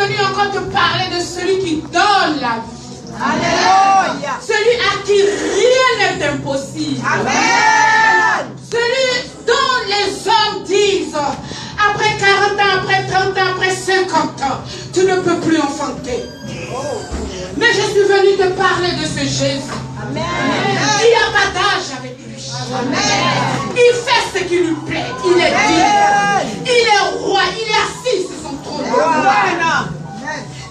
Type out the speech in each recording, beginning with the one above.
venu encore te parler de celui qui donne la vie. Alléluia. Celui à qui rien n'est impossible. Amen. Celui dont les hommes disent, après 40 ans, après 30 ans, après 50 ans, tu ne peux plus enfanter. Mais je suis venu te parler de ce Jésus. Amen. Il n'y a pas d'âge avec lui. Amen. Il fait ce qui lui plaît. Il est digne. Il est roi. Il est assis sur son trône. Amen.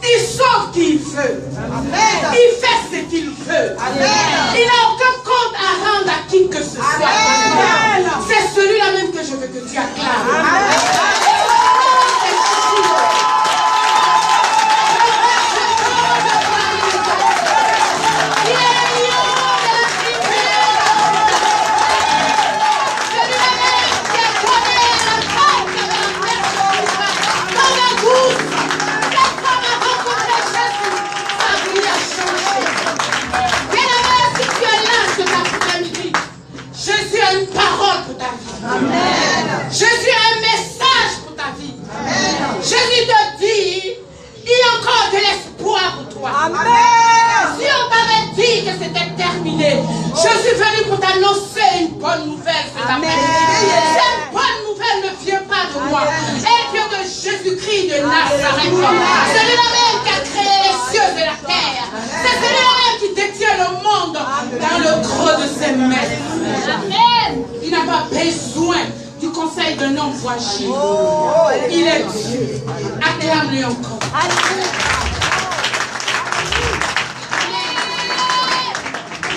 Il sauve qui il veut. Amen. Il fait ce qu'il veut. Amen. Il n'a aucun compte à rendre à qui que ce soit. Amen. C'est celui-là même que je veux que tu acclames. Amen. Jésus a un message pour ta vie. Amen. Jésus te dit, il y a encore de l'espoir pour toi. Amen. Si on t'avait dit que c'était terminé, je suis venu pour t'annoncer une bonne nouvelle cet après-midi. Cette bonne nouvelle ne vient pas de moi. Elle vient de Jésus-Christ de Nazareth. Celui-là même qui a créé les cieux et la terre. C'est celui-là même qui détient le monde dans le creux de ses mains. Amen. Il n'a pas besoin du conseil d'un homme fragile. Il est Dieu. Acclame-lui encore.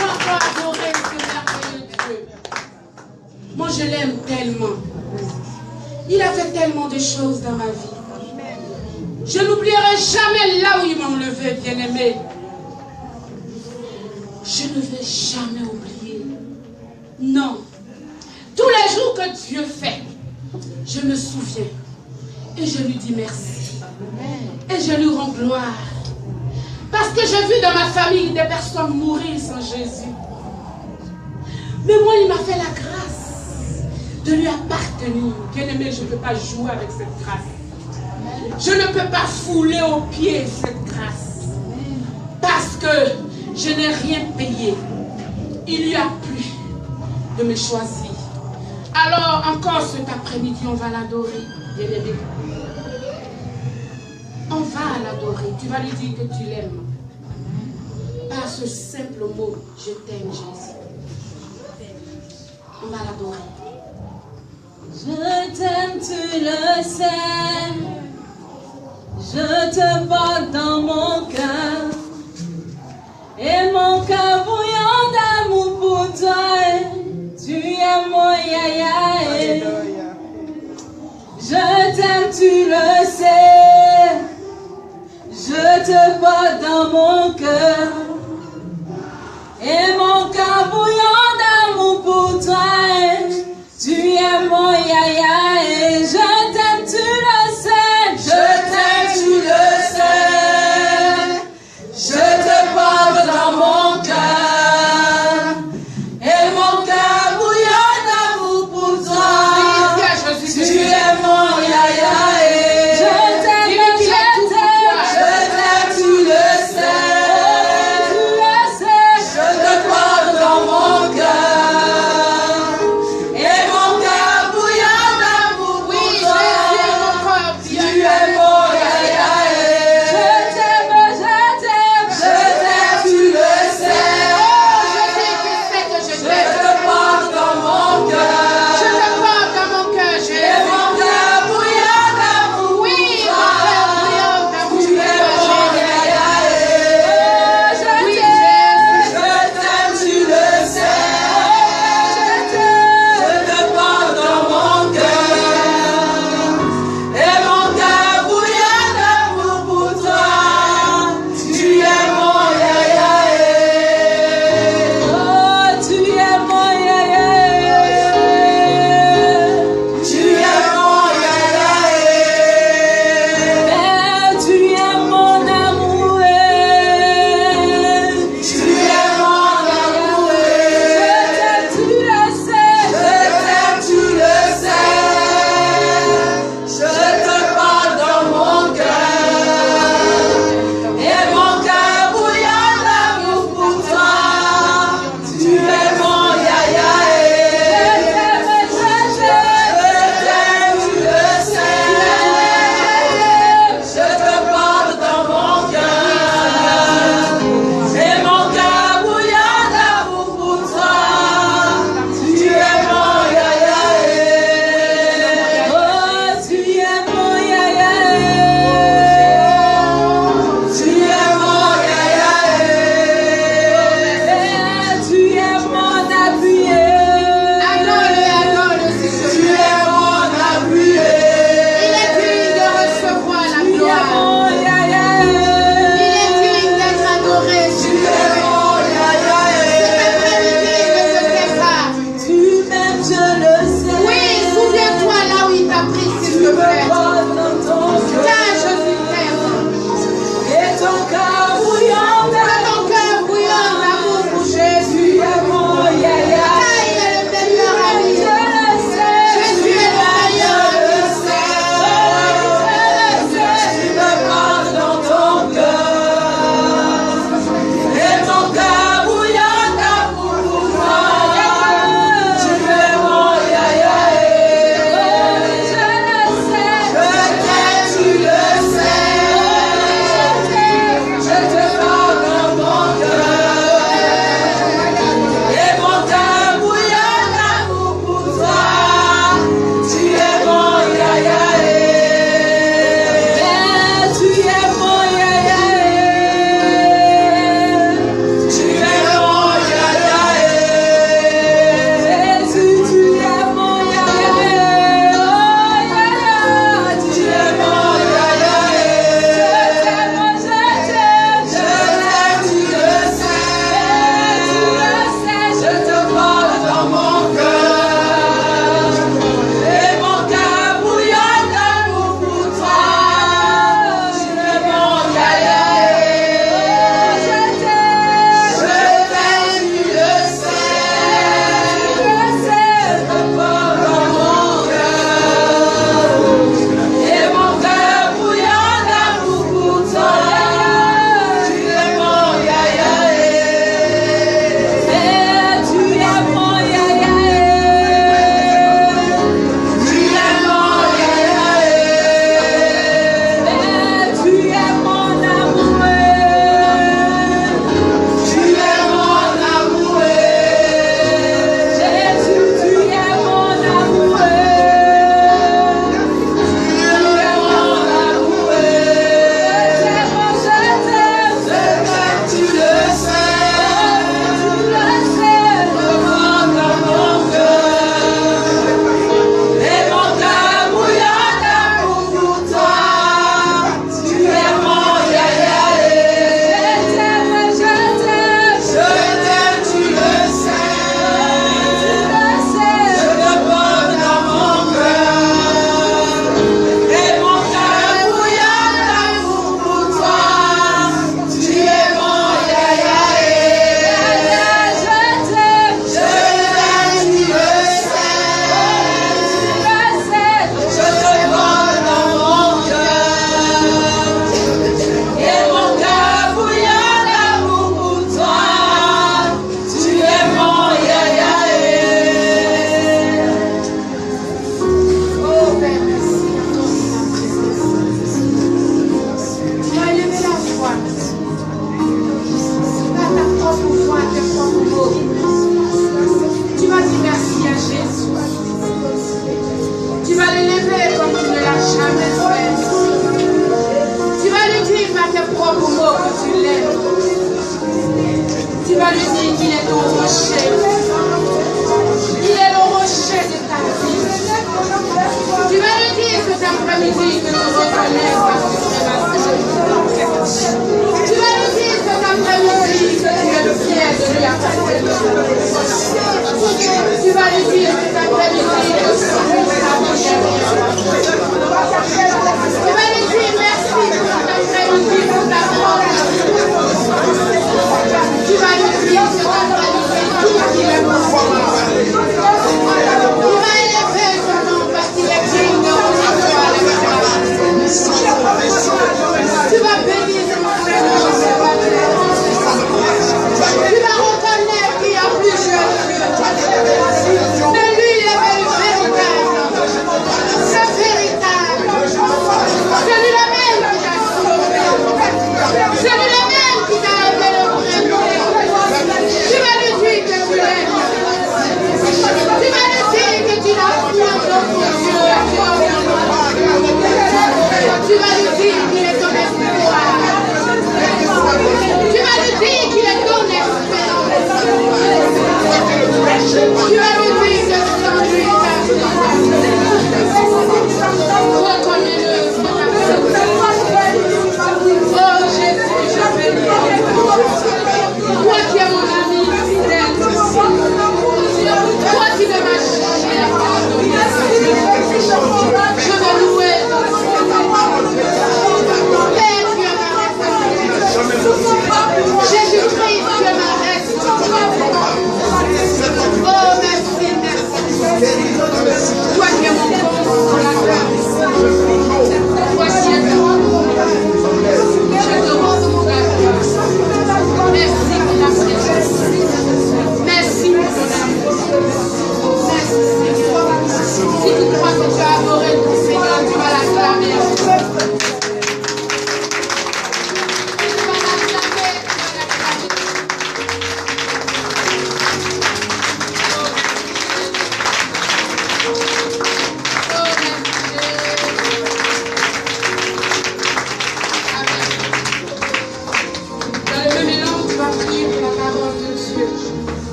On va adorer ce merveilleux Dieu. Moi, je l'aime tellement. Il a fait tellement de choses dans ma vie. Je n'oublierai jamais là où il m'a enlevé, bien-aimé. Je ne vais jamais oublier. Non. Tous les jours que Dieu fait, je me souviens et je lui dis merci. Et je lui rends gloire. Parce que j'ai vu dans ma famille des personnes mourir sans Jésus. Mais moi, il m'a fait la grâce de lui appartenir. Bien-aimé, je ne peux pas jouer avec cette grâce. Je ne peux pas fouler aux pieds cette grâce. Parce que je n'ai rien payé. Il lui a plu de me choisir. Alors, encore cet après-midi, on va l'adorer, bien-aimé. On va l'adorer. Tu vas lui dire que tu l'aimes. Par ce simple mot, je t'aime, Jésus. On va l'adorer. Je t'aime, tu le sais. Je te porte dans mon cœur. Et mon cœur bouillant d'amour pour toi. Tu es mon yaya. Je t'aime, tu le sais. Je te porte dans mon cœur. Et mon cœur bouillant d'amour pour toi. Tu es mon yaya. Et je t'aime, tu le sais. Je t'aime, tu le sais. Je te porte dans mon cœur. Et mon cœur bouillant d'amour pour toi. Tu es mon yaya. Et je t'aime, tu le sais. Je te porte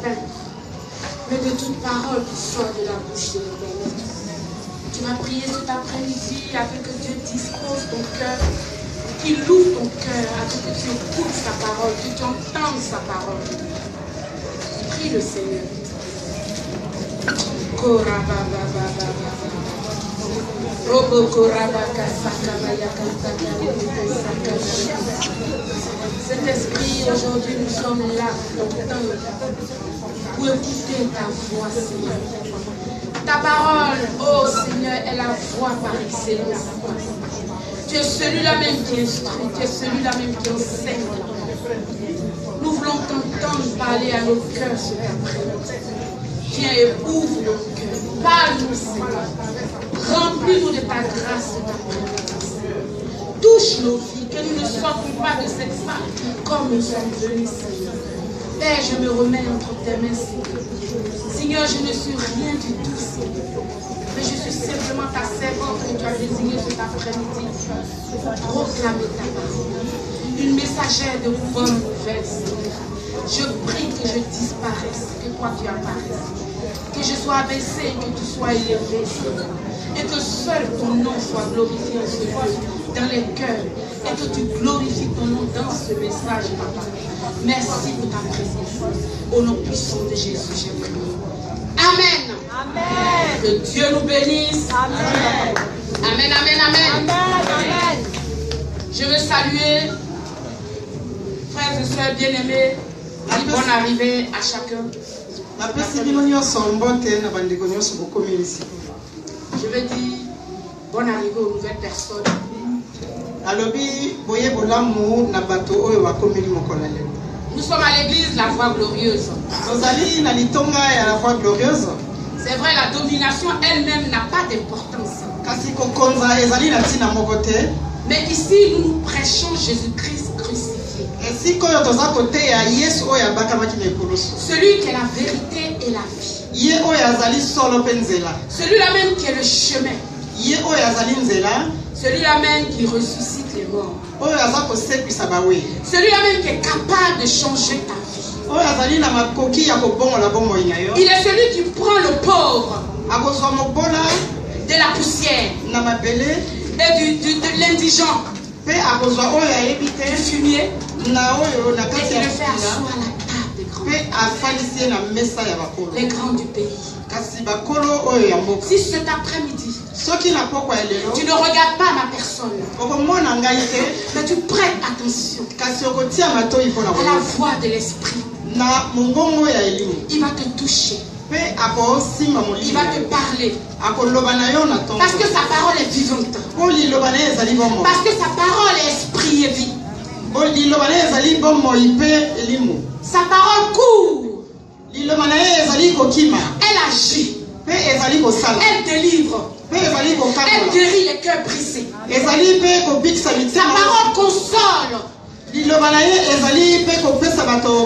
pain, mais de toute parole qui sort de la bouche de l'Éternel. Tu vas prier cet après-midi afin que Dieu dispose ton cœur, qu'il ouvre ton cœur, afin que tu écoutes sa parole, que tu entendes sa parole. Prie le Seigneur. Saint-Esprit, aujourd'hui nous sommes là pour écouter ta voix, Seigneur. Ta parole, oh Seigneur, est la voix par excellence. Tu es celui-là même qui instruit, tu es celui-là même qui enseigne. Nous voulons t'entendre parler à nos cœurs cet après-midi. Viens et ouvre nos cœurs. Parle-nous, Seigneur. Remplis-nous de ta grâce cet après-midi. Touche nos vies, que nous ne sortons pas de cette salle comme nous sommes venus, Seigneur. Père, je me remets entre tes mains, Seigneur. Seigneur, je ne suis rien du tout, Seigneur. Mais je suis simplement ta servante que tu as désignée cet après-midi pour proclamer ta parole. Une messagère de bonne nouvelle, Seigneur. Je prie que je disparaisse, que toi tu apparaisses. Que je sois abaissé, que tu sois élevé, Seigneur. Et que seul ton nom soit glorifié en ce lieu, dans les cœurs. Et que tu glorifies ton nom dans ce message, Papa. Merci pour ta présence. Au nom puissant de Jésus, j'ai prié. Amen. Amen. Que Dieu nous bénisse. Amen. Amen, amen, amen. Amen. Je veux saluer, frères et sœurs bien-aimés, et bonne arrivée à chacun. Je veux dire bonne arrivée aux nouvelles personnes. Nous sommes à l'église La Voix Glorieuse. C'est vrai, la domination elle-même n'a pas d'importance. Mais ici, nous prêchons Jésus-Christ crucifié. Celui qui est la vérité et la vie. Celui-là même qui est le chemin. Celui-là même qui ressuscite les morts. Celui-là même qui est capable de changer ta vie. Il est celui qui prend le pauvre de la poussière et de l'indigent, du fumier, et qui le fait asseoir à la table des grands, les grands du pays. Si cet après-midi tu ne regardes pas ma personne, mais tu prêtes attention à la voix de l'esprit, il va te toucher, il va te parler, parce que sa parole est vivante, parce que sa parole est esprit et vie. Sa parole court, elle agit, elle délivre, elle guérit les cœurs brisés. Sa parole console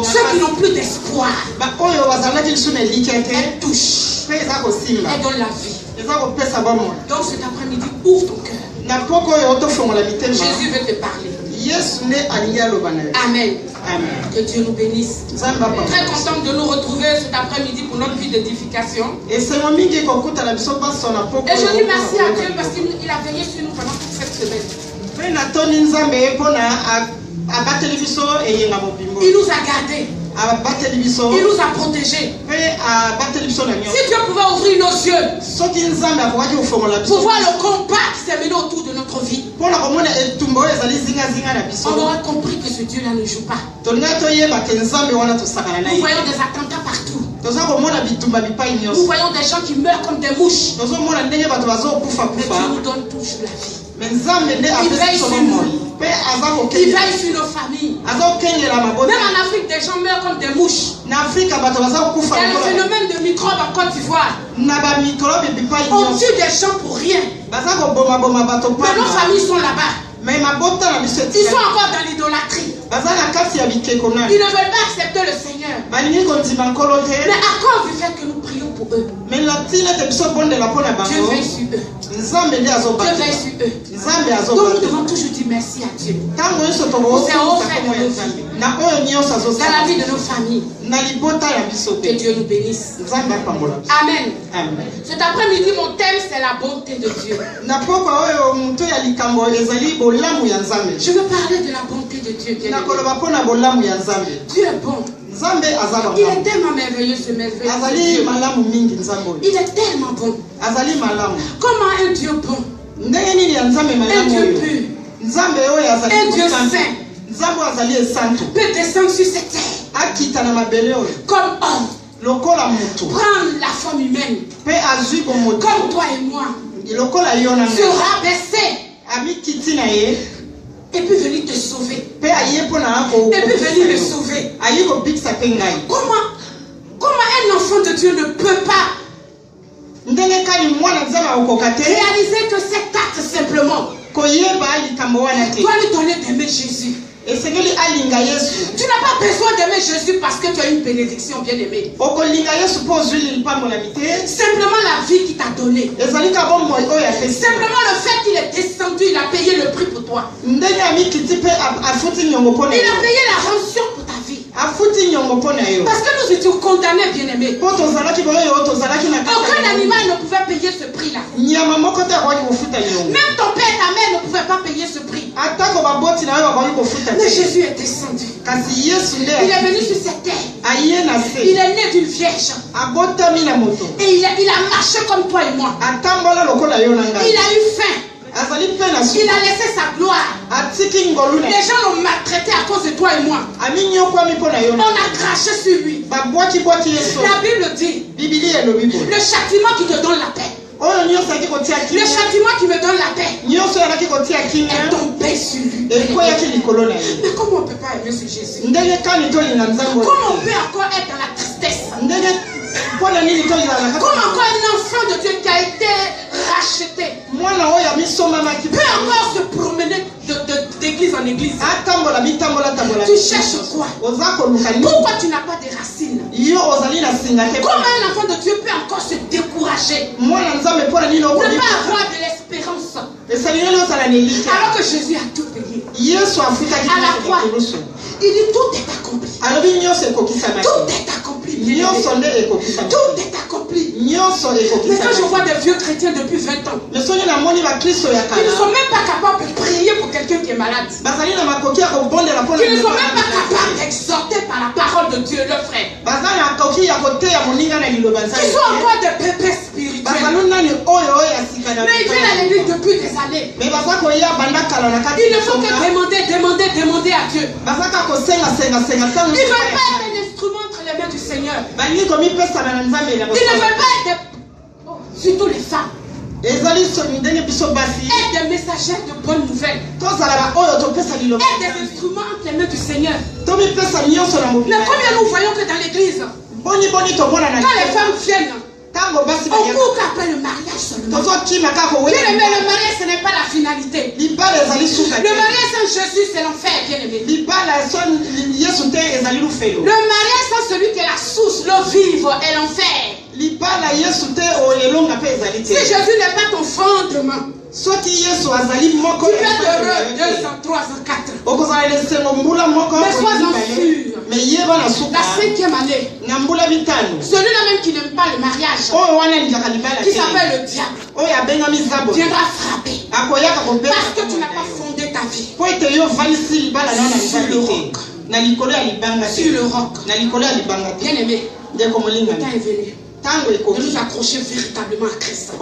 ceux qui n'ont plus d'espoir. Elle touche, elle donne la vie. Donc cet après-midi, ouvre ton cœur. Jésus veut te parler. Amen. Amen. Que Dieu nous bénisse. Très content de nous retrouver cet après-midi pour notre vie d'édification. Et je dis merci à Dieu parce qu'il a veillé sur nous pendant toute cette semaine. Il nous a gardés. Il nous a protégés. Si Dieu pouvait ouvrir nos yeux pour voir le combat qui s'est mené autour de notre vie, on aurait compris que ce Dieu-là ne joue pas. Nous voyons des attentats partout. Nous voyons des gens qui meurent comme des mouches. Mais Dieu nous donne toujours la vie. Il veille sur nous. Il veille sur nos familles. Même en Afrique, des gens meurent comme des mouches. Il y a le phénomène de microbes en Côte d'Ivoire. On tue des gens pour rien. Mais nos familles sont là-bas. Ils sont encore dans l'idolâtrie. Ils ne veulent pas accepter le Seigneur. Mais à cause du fait que nous prions pour eux, ils Dieu veille sur eux. Dieu veille sur eux. Donc nous devons toujours dire merci à Dieu. C'est au fait de nos vies. Dans la vie de nos familles. Que Dieu nous bénisse. Amen. Cet après-midi, mon thème, c'est la bonté de Dieu. Je veux parler de la bonté de Dieu. Dieu est bon. Il est tellement merveilleux, ce merveilleux Dieu. Il est tellement bon. Comment un Dieu bon, un Dieu pur, un Dieu saint peut descendre sur cette terre comme homme, prendre la forme humaine comme toi et moi, se rabaisser et puis venir te sauver, et puis venir me sauver. Comment un enfant de Dieu ne peut pas réaliser que cet acte simplement doit lui donner d'aimer Jésus? Tu n'as pas besoin d'aimer Jésus parce que tu as une bénédiction bien aimée. Simplement la vie qu'il t'a donnée. Simplement le fait qu'il est descendu, il a payé le prix pour toi. Il a payé la rançon pour ta vie. Parce que nous étions condamnés, bien aimés. Aucun animal ne pouvait payer ce prix-là. Même ton père et ta mère ne pouvaient pas payer ce prix. Mais Jésus est descendu. Il est venu sur cette terre. Il est né d'une vierge. Et il a marché comme toi et moi. Il a eu faim. Il a laissé sa gloire. Les gens l'ont maltraité à cause de toi et moi. On a craché sur lui. La Bible dit, le châtiment qui te donne la paix, le châtiment qui me donne la paix est tombé sur lui. Mais comment on ne peut pas aimer ce Jésus? Comment on peut encore être dans la tristesse? Comment encore un enfant de Dieu qui a été racheté peut encore se promener d'église en église? Tu cherches quoi? Pourquoi tu n'as pas de racines? Comment un enfant de Dieu peut encore se décourager? Ne pas avoir de l'espérance alors que Jésus a tout payé. À la croix, il dit tout est accompli. Tout est accompli. Tout est accompli. Mais quand je vois des vieux chrétiens depuis 20 ans, ils ne sont même pas capables de prier pour quelqu'un qui est malade. Ils ne sont même pas capables d'exhorter par la parole de Dieu leur frère. Ils sont encore des bébés spirituels. Mais ils viennent à l'église depuis des années. Il ne faut que demander à Dieu. Ils ne veulent pas être un instrument entre les mains du Seigneur. Ils ne veulent pas être surtout les femmes. Être des messagers de bonnes nouvelles. Être des instruments entre les mains du Seigneur. Mais combien nous voyons que dans l'église, quand les femmes viennent, on court qu'après le mariage seulement. Bien aimé, le mariage ce n'est pas la finalité. Le mariage sans Jésus c'est l'enfer, bien aimé. Le mariage sans celui qui est la source, l'eau vive est l'enfer. Si Jésus n'est pas ton fondement, tu peux être heureux 2 ans, 3 ans, 4 ans. Mais sois-en sûr. La 5e année, celui-là même qui n'aime pas le mariage, qui s'appelle le diable, viendra frapper. Parce que tu n'as pas fondé ta vie sur le roc. Bien aimé, le temps est venu de nous accrocher véritablement à Christ.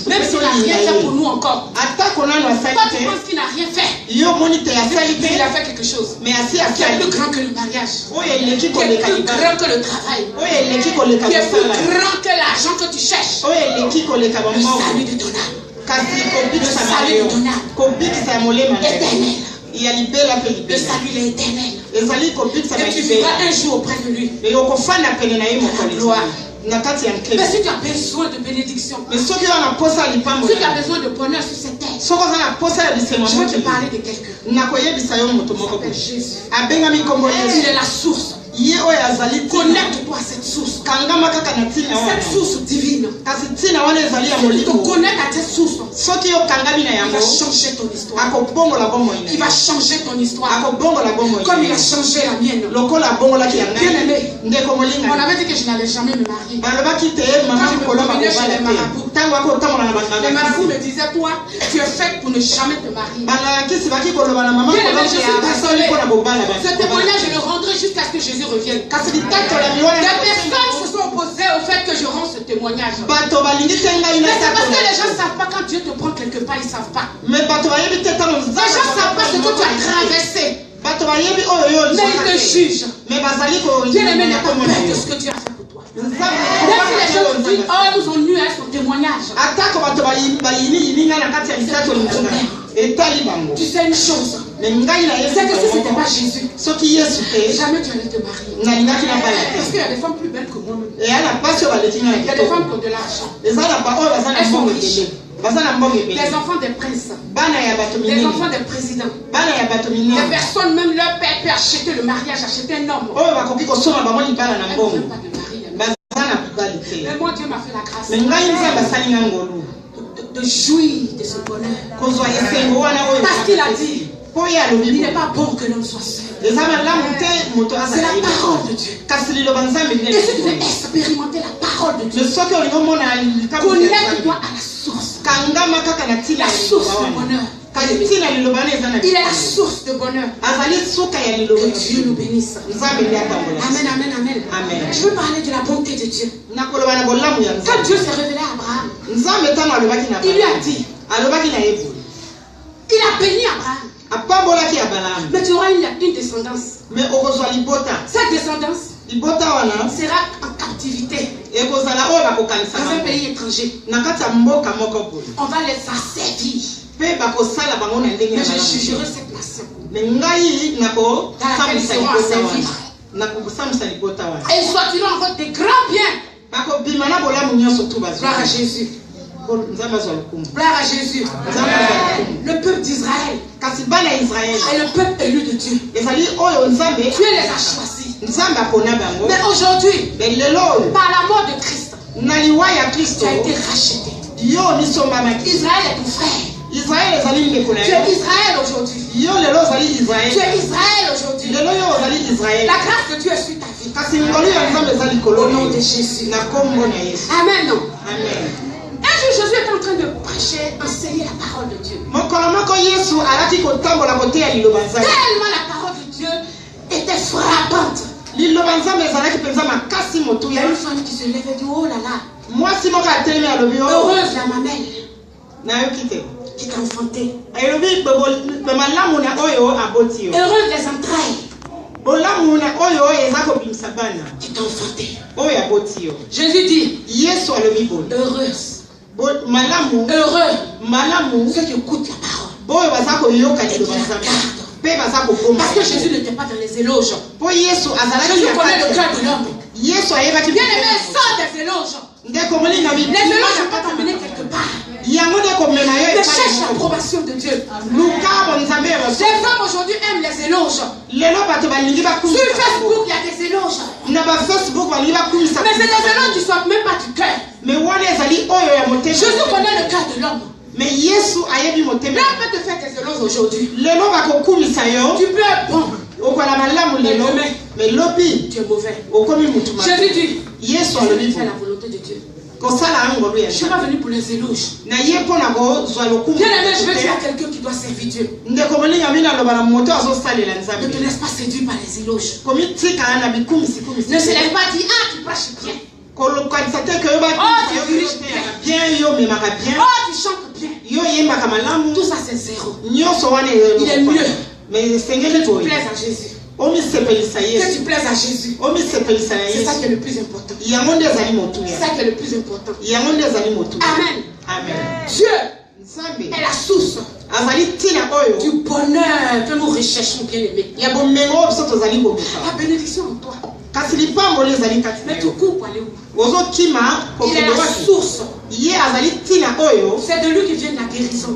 Même s'il n'a rien fait pour nous encore. Toi tu penses qu'il n'a rien fait. Il a fait quelque chose qui est plus grand que le mariage, qui est plus grand que le travail, qui est plus grand que l'argent que tu cherches. Le salut de ton âme, le salut de ton âme éternel. Le salut est éternel. Et tu vivras un jour auprès de lui. La gloire. Mais si tu as besoin de bénédiction, si tu as besoin de bonheur sur cette terre, je veux te parler de quelqu'un. Il s'appelle Jésus. Il est la source. Connecte-toi à cette source. Cette source divine. Tu te connectes à cette source. Il va changer ton histoire. Il va changer ton histoire. Comme il a changé la mienne. Bien aimé. On avait dit que je n'allais jamais me marier. Quand je me promenais chez les marabouts, les marabouts me disaient, toi, tu es faite pour ne jamais te marier. Bien aimé, je suis désolée. Ce témoignage, je le rendrai jusqu'à ce que Jésus revienne. Des personnes se sont opposées au fait que je rende ce témoignage. Mais c'est parce que les gens ne savent pas quand Dieu te prend quelque part, ils ne savent pas. Les gens ne savent pas ce que tu as traversé. Mais ils te jugent. Bien aimé, n'a pas peur de ce que Dieu a fait pour toi. Même si les gens te disent, oh, nous on nu à son témoignage. Tu sais une chose. C'est que si ce n'était pas Jésus, jamais tu allais te marier. Parce qu'il y a des femmes plus belles que moi-même. Il y a des femmes qui ont de l'argent. Elles sont riches. Des enfants des princes. Des enfants des présidents. Des personnes, même leur père peut acheter le mariage, acheter un homme. Elles ne veulent pas de mari. Mais moi, Dieu m'a fait la grâce de jouir de ce bonheur. Parce qu'il a dit, il n'est pas bon que l'homme soit seul. C'est la parole de Dieu. Et si tu veux expérimenter la parole de Dieu, connecte-toi à la source. La source du bonheur. Il est la source de bonheur. Que Dieu nous bénisse. Amen, amen, amen. Je veux parler de la bonté de Dieu. Quand Dieu s'est révélé à Abraham, il lui a dit, il a béni Abraham. Mais tu auras une descendance. Cette descendance sera en captivité dans un pays étranger. On va les asservir. Mais je jugerai cette nation dans laquelle ils seront asservis. Et ils sortiront encore des grands biens. Gloire à Jésus. Gloire à Jésus. Le peuple d'Israël est le peuple élu de Dieu. Dieu les a choisis. Mais aujourd'hui, par la mort de Christ, tu as été racheté. Israël est ton frère. Tu es Israël aujourd'hui. Tu es Israël aujourd'hui. La grâce de Dieu est sur ta vie. Au nom de Jésus. Amen. Un jour, Jésus est en train de prêcher, enseigner la parole de Dieu. Tellement la parole de Dieu était frappante. Il y a une femme qui se lève et dit, oh là là, heureuse la mamelle qui t'a enfanté. Heureuse les entrailles qui t'a enfanté. Jésus dit, heureuse. Heureux ceux qui écoutent la parole et qui la gardent. Parce que Jésus n'était pas dans les éloges. Jésus connaît le cœur de l'homme. Bien aimé, sans des éloges. Les éloges ne vont pas t'emmener quelque part. Mais cherche l'approbation de Dieu. Les femmes aujourd'hui aiment les éloges. Sur Facebook, il y a des éloges. Mais c'est des éloges qui ne sortent même pas du cœur. Jésus connaît le cœur de l'homme. Mais Yesu ayebi motema. L'homme peut te faire des éloges aujourd'hui. Lelo bakokumisa yo. Tu peux être bon. Okola malamu lelo. Mais lobi tu es mauvais. Okomi mutuma. Jésus dit, Yesu alobi fait la volonté de Dieu. Kosala ngolo ya. Je suis pas venu pour les éloges. Na yepo na go zwa lokumu. Bien aimé, je veux dire à quelqu'un qui doit servir Dieu. Ndekomoli yamina lo bana moto azo salela nzambe. Ne te laisse pas séduire par les éloges. Komi tika na bikumisi kumisi. Ne se laisse pas dire, ah tu prêches bien. Oh, tu diriges bien, oh, tu chantes bien. Tout ça c'est zéro. Il est mieux mais que tu plaises à Jésus. Que tu plaises à Jésus. C'est ça qui est le plus important. C'est ça qui est le plus important. Amen. Amen. Dieu est la source du bonheur que nous recherchons, bien aimé. La bénédiction en toi. Mais tu cours pour aller où? Il est la source. C'est de lui qui vient la guérison.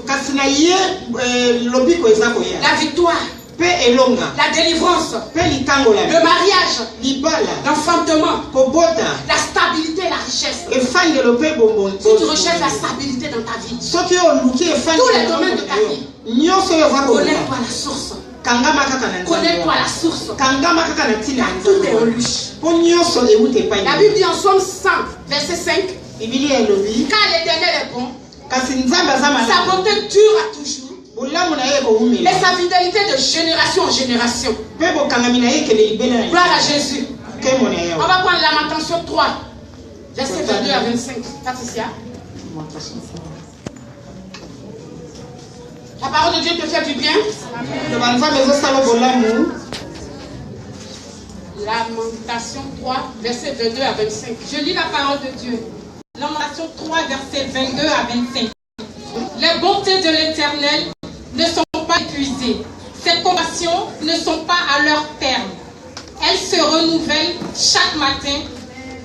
La victoire. pe elonga la délivrance, pe likangola le mariage, libala l'enfantement, kobota la stabilité et la richesse. efangelo pe bonbon. Si tu recherches la stabilité dans ta vie, soki oluki efangelo tous les domaines de ta vie, nyonso oyo oza koluka connais-toi la source. kangama kaka na Connais-toi la source. kangama kaka na ntina ya Tout est en nzambe lui. mpo nyonso ewuta epai La na Bible dit en Somme 100, verset 5, bibilia elobi car l'Éternel est bon, kasi nzambe aza sa malamu bonté dure à toujours, bolamu na ye et ekowumela sa fidélité de génération en génération. mpe bokangami na ye ekende libela na Gloire à Jésus. nkembo na On yawe va prendre Lamentation 3, verset 22 à 25. Patricia. La parole de Dieu te fait du bien. loba nzambe ezosala bolamu. Lamentation 3, verset 22 à 25. Je lis la parole de Dieu. Lamentation 3, verset 22 à 25. Les bontés de l'Éternel ne sont pas épuisées. Ses compassions ne sont pas à leur terme. Elles se renouvellent chaque matin.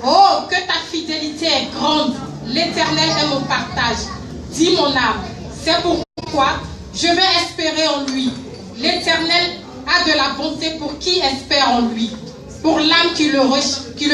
Oh, que ta fidélité est grande. L'Éternel est mon partage. Dis mon âme. C'est pourquoi je vais espérer en lui. L'Éternel a de la bonté pour qui espère en lui. Pour l'âme qui le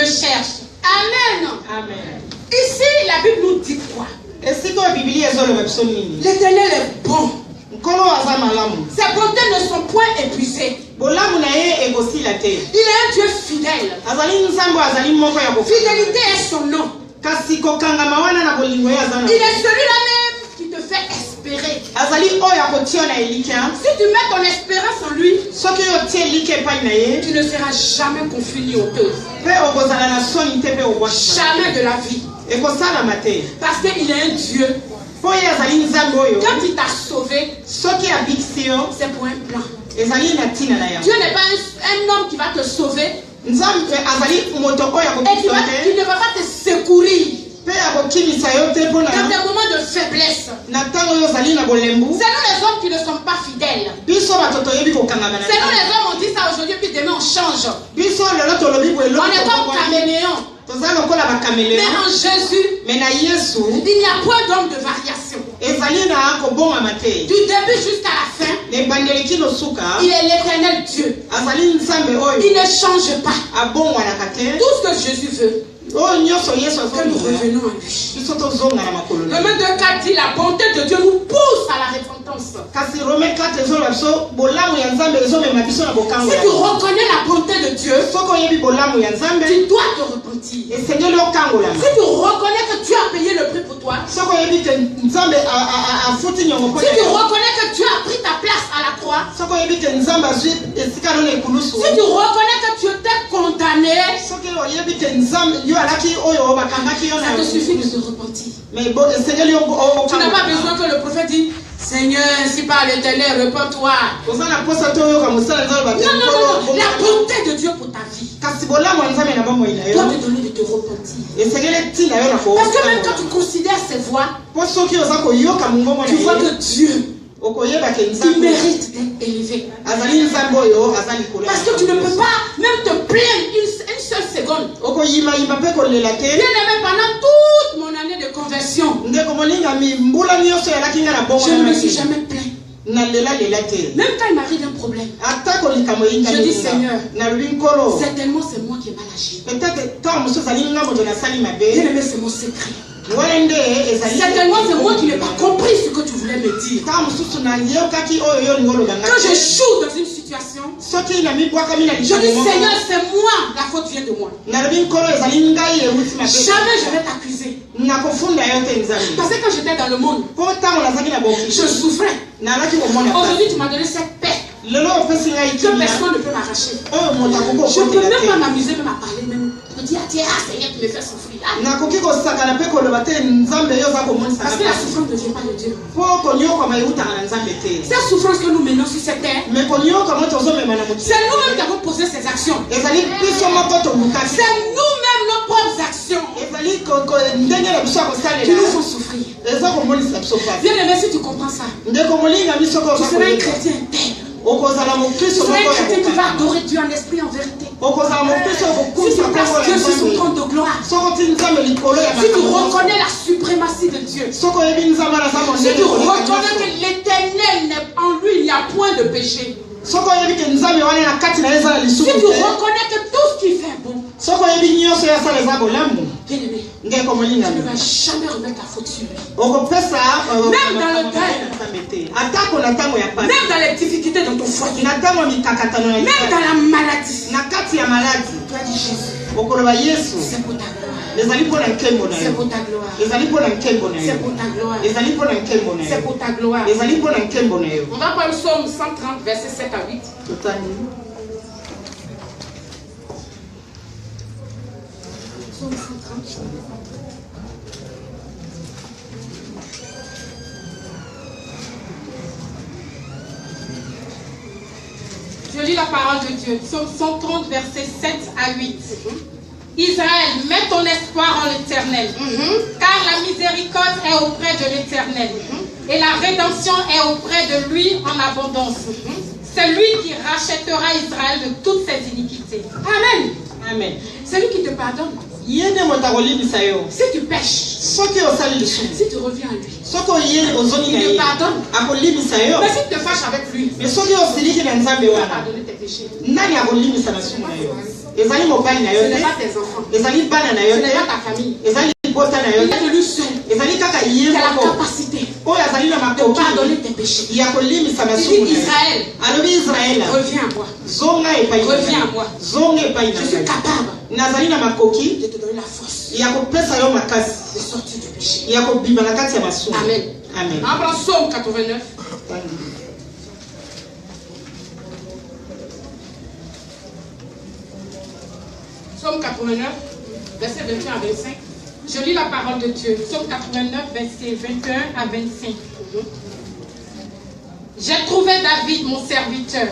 cherche. Amen. Amen. Ici, la Bible nous dit quoi? esika oyo bibilia ezoloba biso nini L'Éternel est bon. nkolo aza malamu Ses bontés ne sont point épuisées. bolamu na ye ekosila te Il est un Dieu fidèle. azali nzambe azali moko ya Fidélité est son nom. kasi kokangama wana na bolingo ye aza na Il est celui-là même qui te fait espérer. azali oyo akotia na elikya Si tu mets ton espérance en lui, soki oyo otie elika epai na ye tu ne seras jamais confus ni honteux. mpe okozala na soni te mpe obwakisa Jamais de la vie. ekosalama te Parce qu'il est un Dieu. mpo ye azali nzambe oyo Quand il t'a sauvé, soki abikisi yo c'est pour un plan. ezali na ntina na yango Dieu n'est pas un homme qui va te sauver nzambe azali moto oyo et qui akobikisa ne te va pas te secourir mpe akokimisa yo te dans mpona des moments de faiblesse. na ntango oyo ozali na bolembu C'est nous les hommes qui ne sommes pas fidèles. biso bato toyebi kokangama na C'est nous nzambe. les hommes, on dit ça aujourd'hui, puis demain on change. biso lelo tolobi boye On est comme caméléons. toza lokola Mais bakameleo en Jésus, me na yesu il n'y a point d'homme de variation. ezali na kobongama te Du début jusqu'à la fin, na ebandeli kino suka il est l'éternel Dieu. azali nzambe Il oyo ne change pas. abongwanaka te Tout ce que Jésus veut, oyo nyonso yesu que nous azolinga revenons à lui. biso tozonga na makolo na Romains 2,4 dit la bonté de Dieu nous pousse à la repentance. kasi rome 4 ezoloba biso bolamu ya nzambe ezomema biso na bokango Si ya tu reconnais la bonté de Dieu, soki oyebi bolamu ya nzambe tu dois te repentir. esengeli okangolama Si tu reconnais que Dieu a payé le prix pour toi, soki oyebi te nzambe afuti nyongo mpo si tu reconnais que Dieu a pris ta place à la croix, soki oyebi te nzambe azwi esika no na ekulusu si tu reconnais que Dieu t'a condamné, soki oyebi te nzambe yo alaki oyo bakangaki yo ça te na suffit de se repentir. mais esengeli yo Tu n'as pas besoin que le prophète dise Seigneur, ainsi par l'Éternel, repens-toi. oza na posa te oyoka mosala nzambe Non, non, non, la bonté de Dieu pour ta vie kasi bolamu ya nzambe na bomoi na doit yo te donner de te repentir. esengeli ntina yo na Parce que même quand tu considères ses voix, mpo soki oza koyoka mongongo tu vois na ye que Dieu, okoyeba ke il nzambe mérite d'être élevé. azali nzambe oyo aza likolo ya Parce que tu ne peux makambo. pas même te plaindre une seule seconde. okoyimayima mpe kolela te Bien-aimé, pendant toute mon année de conversion, ndeko molingami mbula nyonso elaki nga na bongo je ne me na suis ngai. jamais plaint. nalelalela te Même quand il m'arrive un problème, atako likambo Je dis, Seigneur, eyingaminga nalobi nkolo certainement c'est moi qui ai mal agi. peut-être ntango mosusu ezali nga moto nasali mabe Bien-aimé, c'est mon secret. wana nde ezali Certainement c'est moi qui n'ai pas compris ce que tu voulais me dire. ntango mosusu nayokaki oyo yo olingi oloba nga Quand je te. joue dans une situation, soki namibwakami na je dis likambo moko, Seigneur, c'est moi, la faute vient de moi. nalobi nkolo ezali ngai euti mabe Jamais je vais t'accuser. nakofunda yo te nzambe Parce que quand j'étais dans le monde, mpo ntango nazalaki na je bokili souffrais. nalaki komona Aujourd'hui, tu m'as donné cette paix lelo opesi ngai que kimia personne ne peut m'arracher. oyo moto akoki Je ne peux okotela même pas te m'amuser, même à parler, même pour dire, tiens, ah Seigneur, tu me fais souffrir. Ah, nakoki kosakana mpe koloba te nzambe yo oza komonisa parce que la souffrance ne vient pas de Dieu. mpo koniokwama eutaka na nzambe te Cette souffrance que nous menons sur cette terre, me koniokwama tozomema na mokili c'est nous-mêmes qui avons posé ces actions. ezali biso moko tolukaki C'est nous-mêmes nos propres actions ezali ndenge na biso ya qui kosalela nous font souffrir. eza komonisa biso pasi Bien aimé, si tu comprends ça, ndeko molinga biso ko tu seras un chrétien intègre. okozala Tu mokristo seras un moko chrétien qui ya va adorer Dieu en esprit et en vérité. okozala mokristo Si okokumisa tu places ntango Dieu ya sur son nzambe trône de gloire, soko ti nzambe likolo ya si tu makambo nyonso. reconnais la suprématie de Dieu, soko oyebi nzambe naza si mondele tu koleka reconnais nyonso. que l'éternel, en lui, il n'y a point de péché, Soko yebi ke nzambe wana na kati na eza na Si lisumu. tu reconnais que tout ce qu'il fait est bon, Soko yebi nyonso ya sala eza bolamu. bien-aimé, Ngeko tu molinga. ne vas jamais remettre ta faute sur lui. Okopesa Même dans le deuil. atako na tango ya pasi. Même dans les difficultés dans ton foyer. Na tango mikakatano na Même dans la maladie. na kati ya maladi. Tu as dit Jésus, Okoloba Yesu. c'est pour ta gloire. Ezali pona nkembo na C'est yo. pour ta gloire. Ezali pona nkembo na C'est yo. pour ta gloire. Ezali pona nkembo na C'est yo. pour ta gloire. Ezali pona nkembo na yo. On va prendre Psaume 130, versets 7 à 8. Totani. Psaume 130. Je lis la parole de Dieu. Psaume 130, versets 7 à 8. Israël, mets ton espoir en l'Éternel, car la miséricorde est auprès de l'Éternel, et la rédemption est auprès de lui en abondance. C'est lui qui rachètera Israël de toutes ses iniquités. Amen. Amen. C'est lui qui te pardonne. Yende motakolibisa yo. Si tu pêches, Soki osali lisumu. si tu reviens à lui, Soko ye ozoni na il te ye. pardonne. Akolibisa yo. Mais si tu te fâches avec lui, Mais soki osiliki na nzambe il va wana. pardonner tes péchés. Nani akolibisa na sumu na yo? Ezali mobali na Ce yo n'est te. pas tes enfants. Ezali bana na Ce yo n'est pas te. ta famille. Ezali libota na yo Il y a te. de lui seul Ezali kaka ye qui a la moko. capacité Oyo azali na de makoki pardonner tes péchés. ya kolimisa Il masumu dit na yo. Israël, Alobi Israela. reviens à moi. Zonga epai na Reviens à ngai. moi. Zonga epai na Je suis ngai. capable Nazali na makoki de te donner la force ya kopesa yo makasi de sortir du péché. ya kobima na kati ya masumu. Amen. Amen. On prend Psaume 89. Psaume 89, verset 21 à 25. Je lis la parole de Dieu. Psaume 89, versets 21 à 25. J'ai trouvé David, mon serviteur.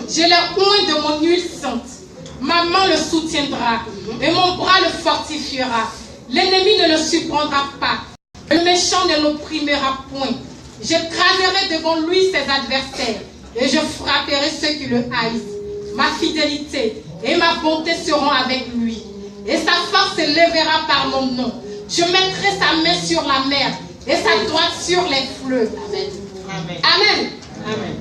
Je l'ai oint de mon huile sainte. Ma main le soutiendra et mon bras le fortifiera. L'ennemi ne le surprendra pas. Le méchant ne l'opprimera point. J'écraserai devant lui ses adversaires et je frapperai ceux qui le haïssent. Ma fidélité et ma bonté seront avec lui. Et sa force s'élèvera par mon nom. Je mettrai sa main sur la mer et sa droite sur les fleuves. Amen. Amen. Amen. Amen.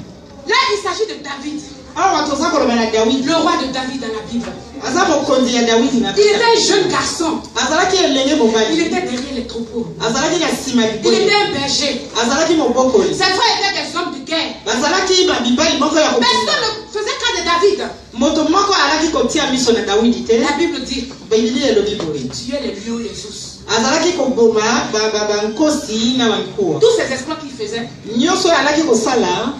Là, il s'agit de David, Awa toza koloba na David. le roi de David dans la Bible. Aza mokonzi ya David na Il était un jeune garçon. azalaki elenge Il mobali. était derrière les troupeaux. Azalaki na nsima Il liboi. était un berger. Azalaki mobokoli. Ses frères étaient des hommes de guerre. Bazalaki bamibali moko ya Personne kobunda. ne faisait cas de David. Moto moko alaki kotia miso na Dawidi te. La Bible dit, Bibili elobi boye. tuer les lions, les ours. Azalaki koboma bankosi na bankuwa. Tous ces exploits qu'il faisait, Nyonso oyo alaki kosala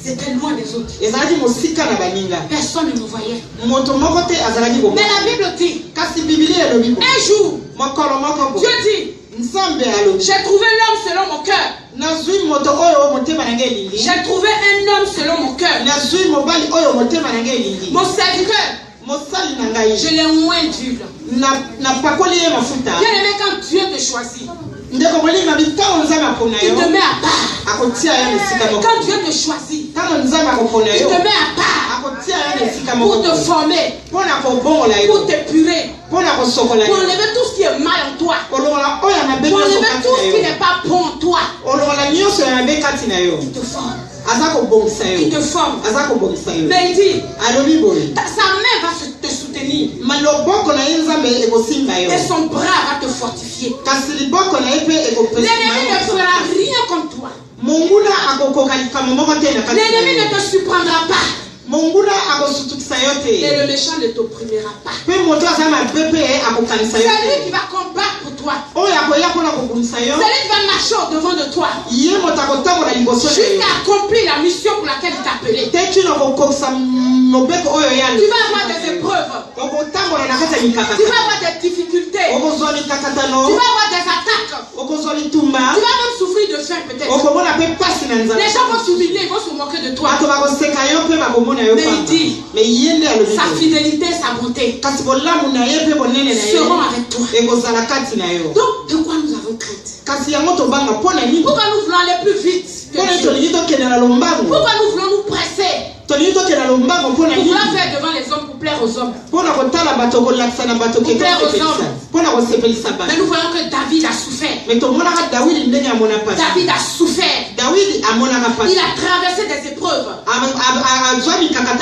c'était loin des autres. ezalaki mosika na baninga. Personne ne le voyait. Moto moko te azalaki Mais koboma. la Bible dit, Kasi Bibili elobi boye. un jour, Mokolo moko Dieu boye. dit, Nzambe alobi. j'ai trouvé l'homme selon mon cœur. Nazwi moto oyo motema na ngai elingi. J'ai trouvé un homme selon mon cœur. Nazwi mobali oyo motema na ngai elingi. Mon serviteur, Mosali na ngai. je l'ai oint d'huile. napakoli ye mafuta. Bien aimé, quand Dieu te choisit, Ndeko molinga bitango nzambe apona il yo. te met à part. Akotia yo na esika moko. Quand Dieu te choisit, Tango nzambe akopona il yo. te met à part Akotia yo na esika pour moko. te former, Mpona kobongola pour yo. t'épurer, Mpona kosokola pour yo. enlever tout ce qui est mal en toi, Olongola oyo ya mabe pour nyonso enlever kati tout na ce qui yo. n'est pas bon en toi. Olongola nyonso ya mabe kati na yo. Il te forme. Aza kobongisa Il te yo. forme. Aza kobongisa yo. Mais il dit, Alobi boye. sa main va te soutenir Maloboko na ye nzambe ekosimba yo. et son bras va te fortifier. Kasi liboko na ye mpe ekopesa L'ennemi ne fera rien contre toi. monguna akokoka likambo moko te na kati na L'ennemi yo. ne te surprendra pas. Monguna akosutukisa yo Et te. le méchant ne t'opprimera pas. Mpe moto aza mabe mpe akokanisa yo C'est lui te. qui va combattre pour toi. Oyo akoya mpona kobundisa yo. C'est lui qui va marcher au devant de toi Ye moto akotambola liboso na yo. jusqu'à accomplir la mission pour laquelle il t'a appelé. te kino kokokisa mobeko oyo ya Tu vas avoir des épreuves. okotambola na kati ya Tu mikakatano. vas avoir des difficultés. Okozwa mikakatano. Tu vas avoir des attaques. Okozwa litumba. Tu vas même souffrir de faim peut-être. Okomona mpe pasi na nzala. Les gens vont s'humilier, ils vont se moquer de toi. bato bakoseka yo mpe bakomona yo Mais il pamba. dit, me ye nde alobi sa boye. fidélité, sa bonté kasi bolamu na ye mpe bonene na seront ye avec toi. ekozala kati na yo. Donc, de quoi nous avons crainte? kasi yango tobanga mpo na nini? Pourquoi nous voulons aller plus vite que mpo na Dieu? tolingi tokende na lombango. Pourquoi nous voulons nous presser? Pour vouloir faire devant les hommes, pour plaire aux hommes. Pour plaire aux hommes. Mais nous voyons que David a souffert. David a souffert. Il a traversé des épreuves.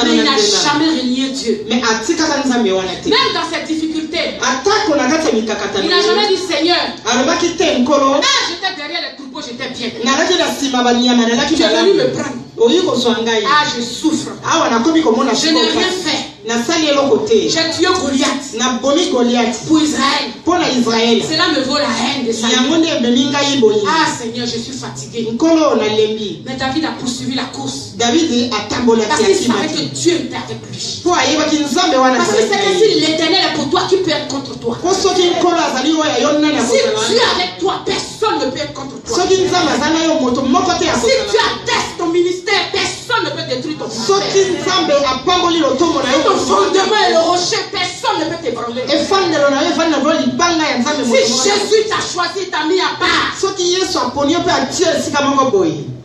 Mais il n'a jamais renié Dieu. Même dans cette difficulté, il n'a jamais dit Seigneur. J'étais derrière les troupeaux, j'étais bien. Tu es venu me prendre. Ah, je souffre. Je n'ai rien fait. J'ai tué Goliath pour Israël. Cela me vaut la haine de Satan. Ah Seigneur, je suis fatigué. Mais David a poursuivi la course. Parce qu'il savait que Dieu était avec lui. Parce qu'il sait que si l'Éternel est pour toi, qui peut être contre toi? Si Dieu est avec toi, personne ne peut être contre toi. Si tu attestes ton ministère, personne ne peut détruire ton ministère. Si ton fondement est le rocher, personne ne peut t'ébranler. Si Jésus t'a choisi, t'a mis à part.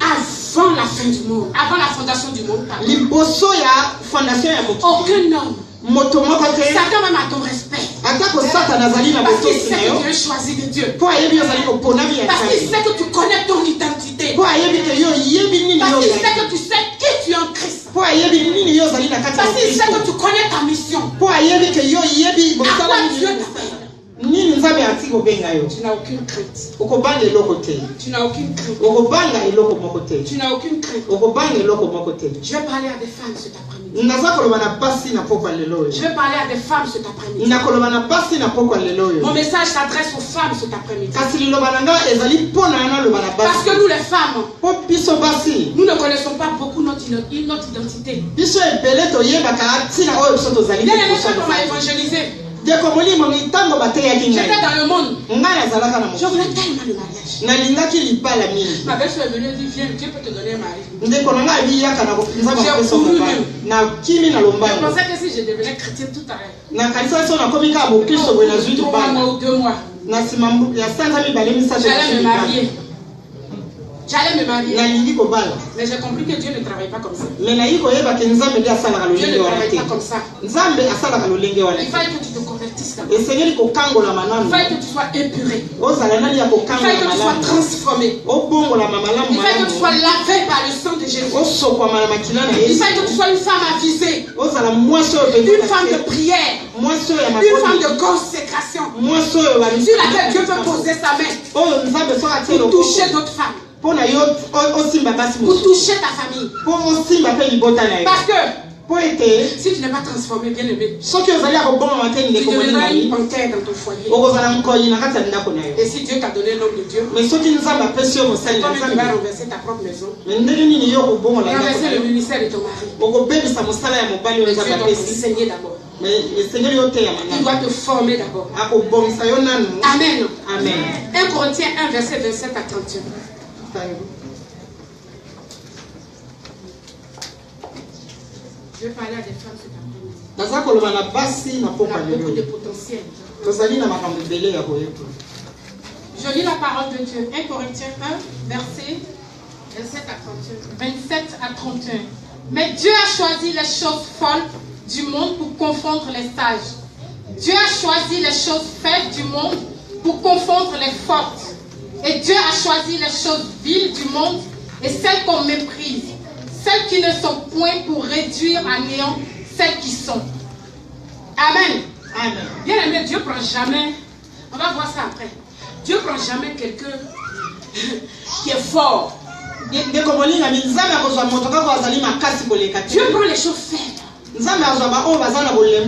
Avant la fin du monde, avant la fondation du monde, aucun homme, Satan même a ton respect. Parce qu'il sait que tu es choisi de Dieu. Parce qu'il sait que tu connais ton identité. Parce qu'il sait que tu sais qui tu es en Christ. Parce qu'il sait que tu connais ta mission. À quoi Dieu t'appelle. Tu n'as aucune crainte. Tu n'as aucune crainte. Tu n'as aucune crainte. Je vais parler à des femmes cet après-midi. Je vais parler à des femmes cet après-midi. Mon message s'adresse aux femmes cet après-midi. Parce que nous les femmes, nous ne connaissons pas beaucoup notre identité. Bien aimé, quand on m'a évangélisé, j'étais dans le monde. Je voulais tellement le mariage. Ma belle-soeur est venue et dit viens, Dieu peut te donner un mari. J'ai couru même. Je pensais que si je devenais chrétienne tout à l'heure, 3 mois ou 2 mois, j'allais me marier. Mais j'ai compris que Dieu ne travaille pas comme ça. Dieu ne travaille pas comme ça. Il fallait que tu te convertisses d'abord. Il fallait que tu sois épuré. Il fallait que tu sois transformé. Il fallait que tu sois lavé par le sang de Jésus. Il fallait que tu sois une femme avisée. Une femme de prière. Une femme de consécration. Sur laquelle Dieu peut poser sa main pour toucher d'autres femmes. Pour toucher ta famille. Parce que si tu n'es pas transformé, bien aimé, tu deviendras une panthère dans ton foyer. Et si Dieu t'a donné l'homme de Dieu, toi-même tu vas renverser ta propre maison, renverser le ministère de ton mari. Mais Dieu doit t'enseigner d'abord. Il doit te former d'abord. Amen. 1 Corinthiens 1, verset 27 à 31. Je vais parler à des femmes cet après-midi. On a beaucoup de potentiel. Je lis la parole de Dieu. 1 Corinthiens 1, verset 27 à 31. Mais Dieu a choisi les choses folles du monde pour confondre les sages. Dieu a choisi les choses faibles du monde pour confondre les fortes. Et Dieu a choisi les choses viles du monde et celles qu'on méprise, celles qui ne sont point pour réduire à néant celles qui sont. Amen. Bien aimé, Dieu ne prend jamais, on va voir ça après, Dieu ne prend jamais quelqu'un qui est fort. Dieu prend les choses faibles,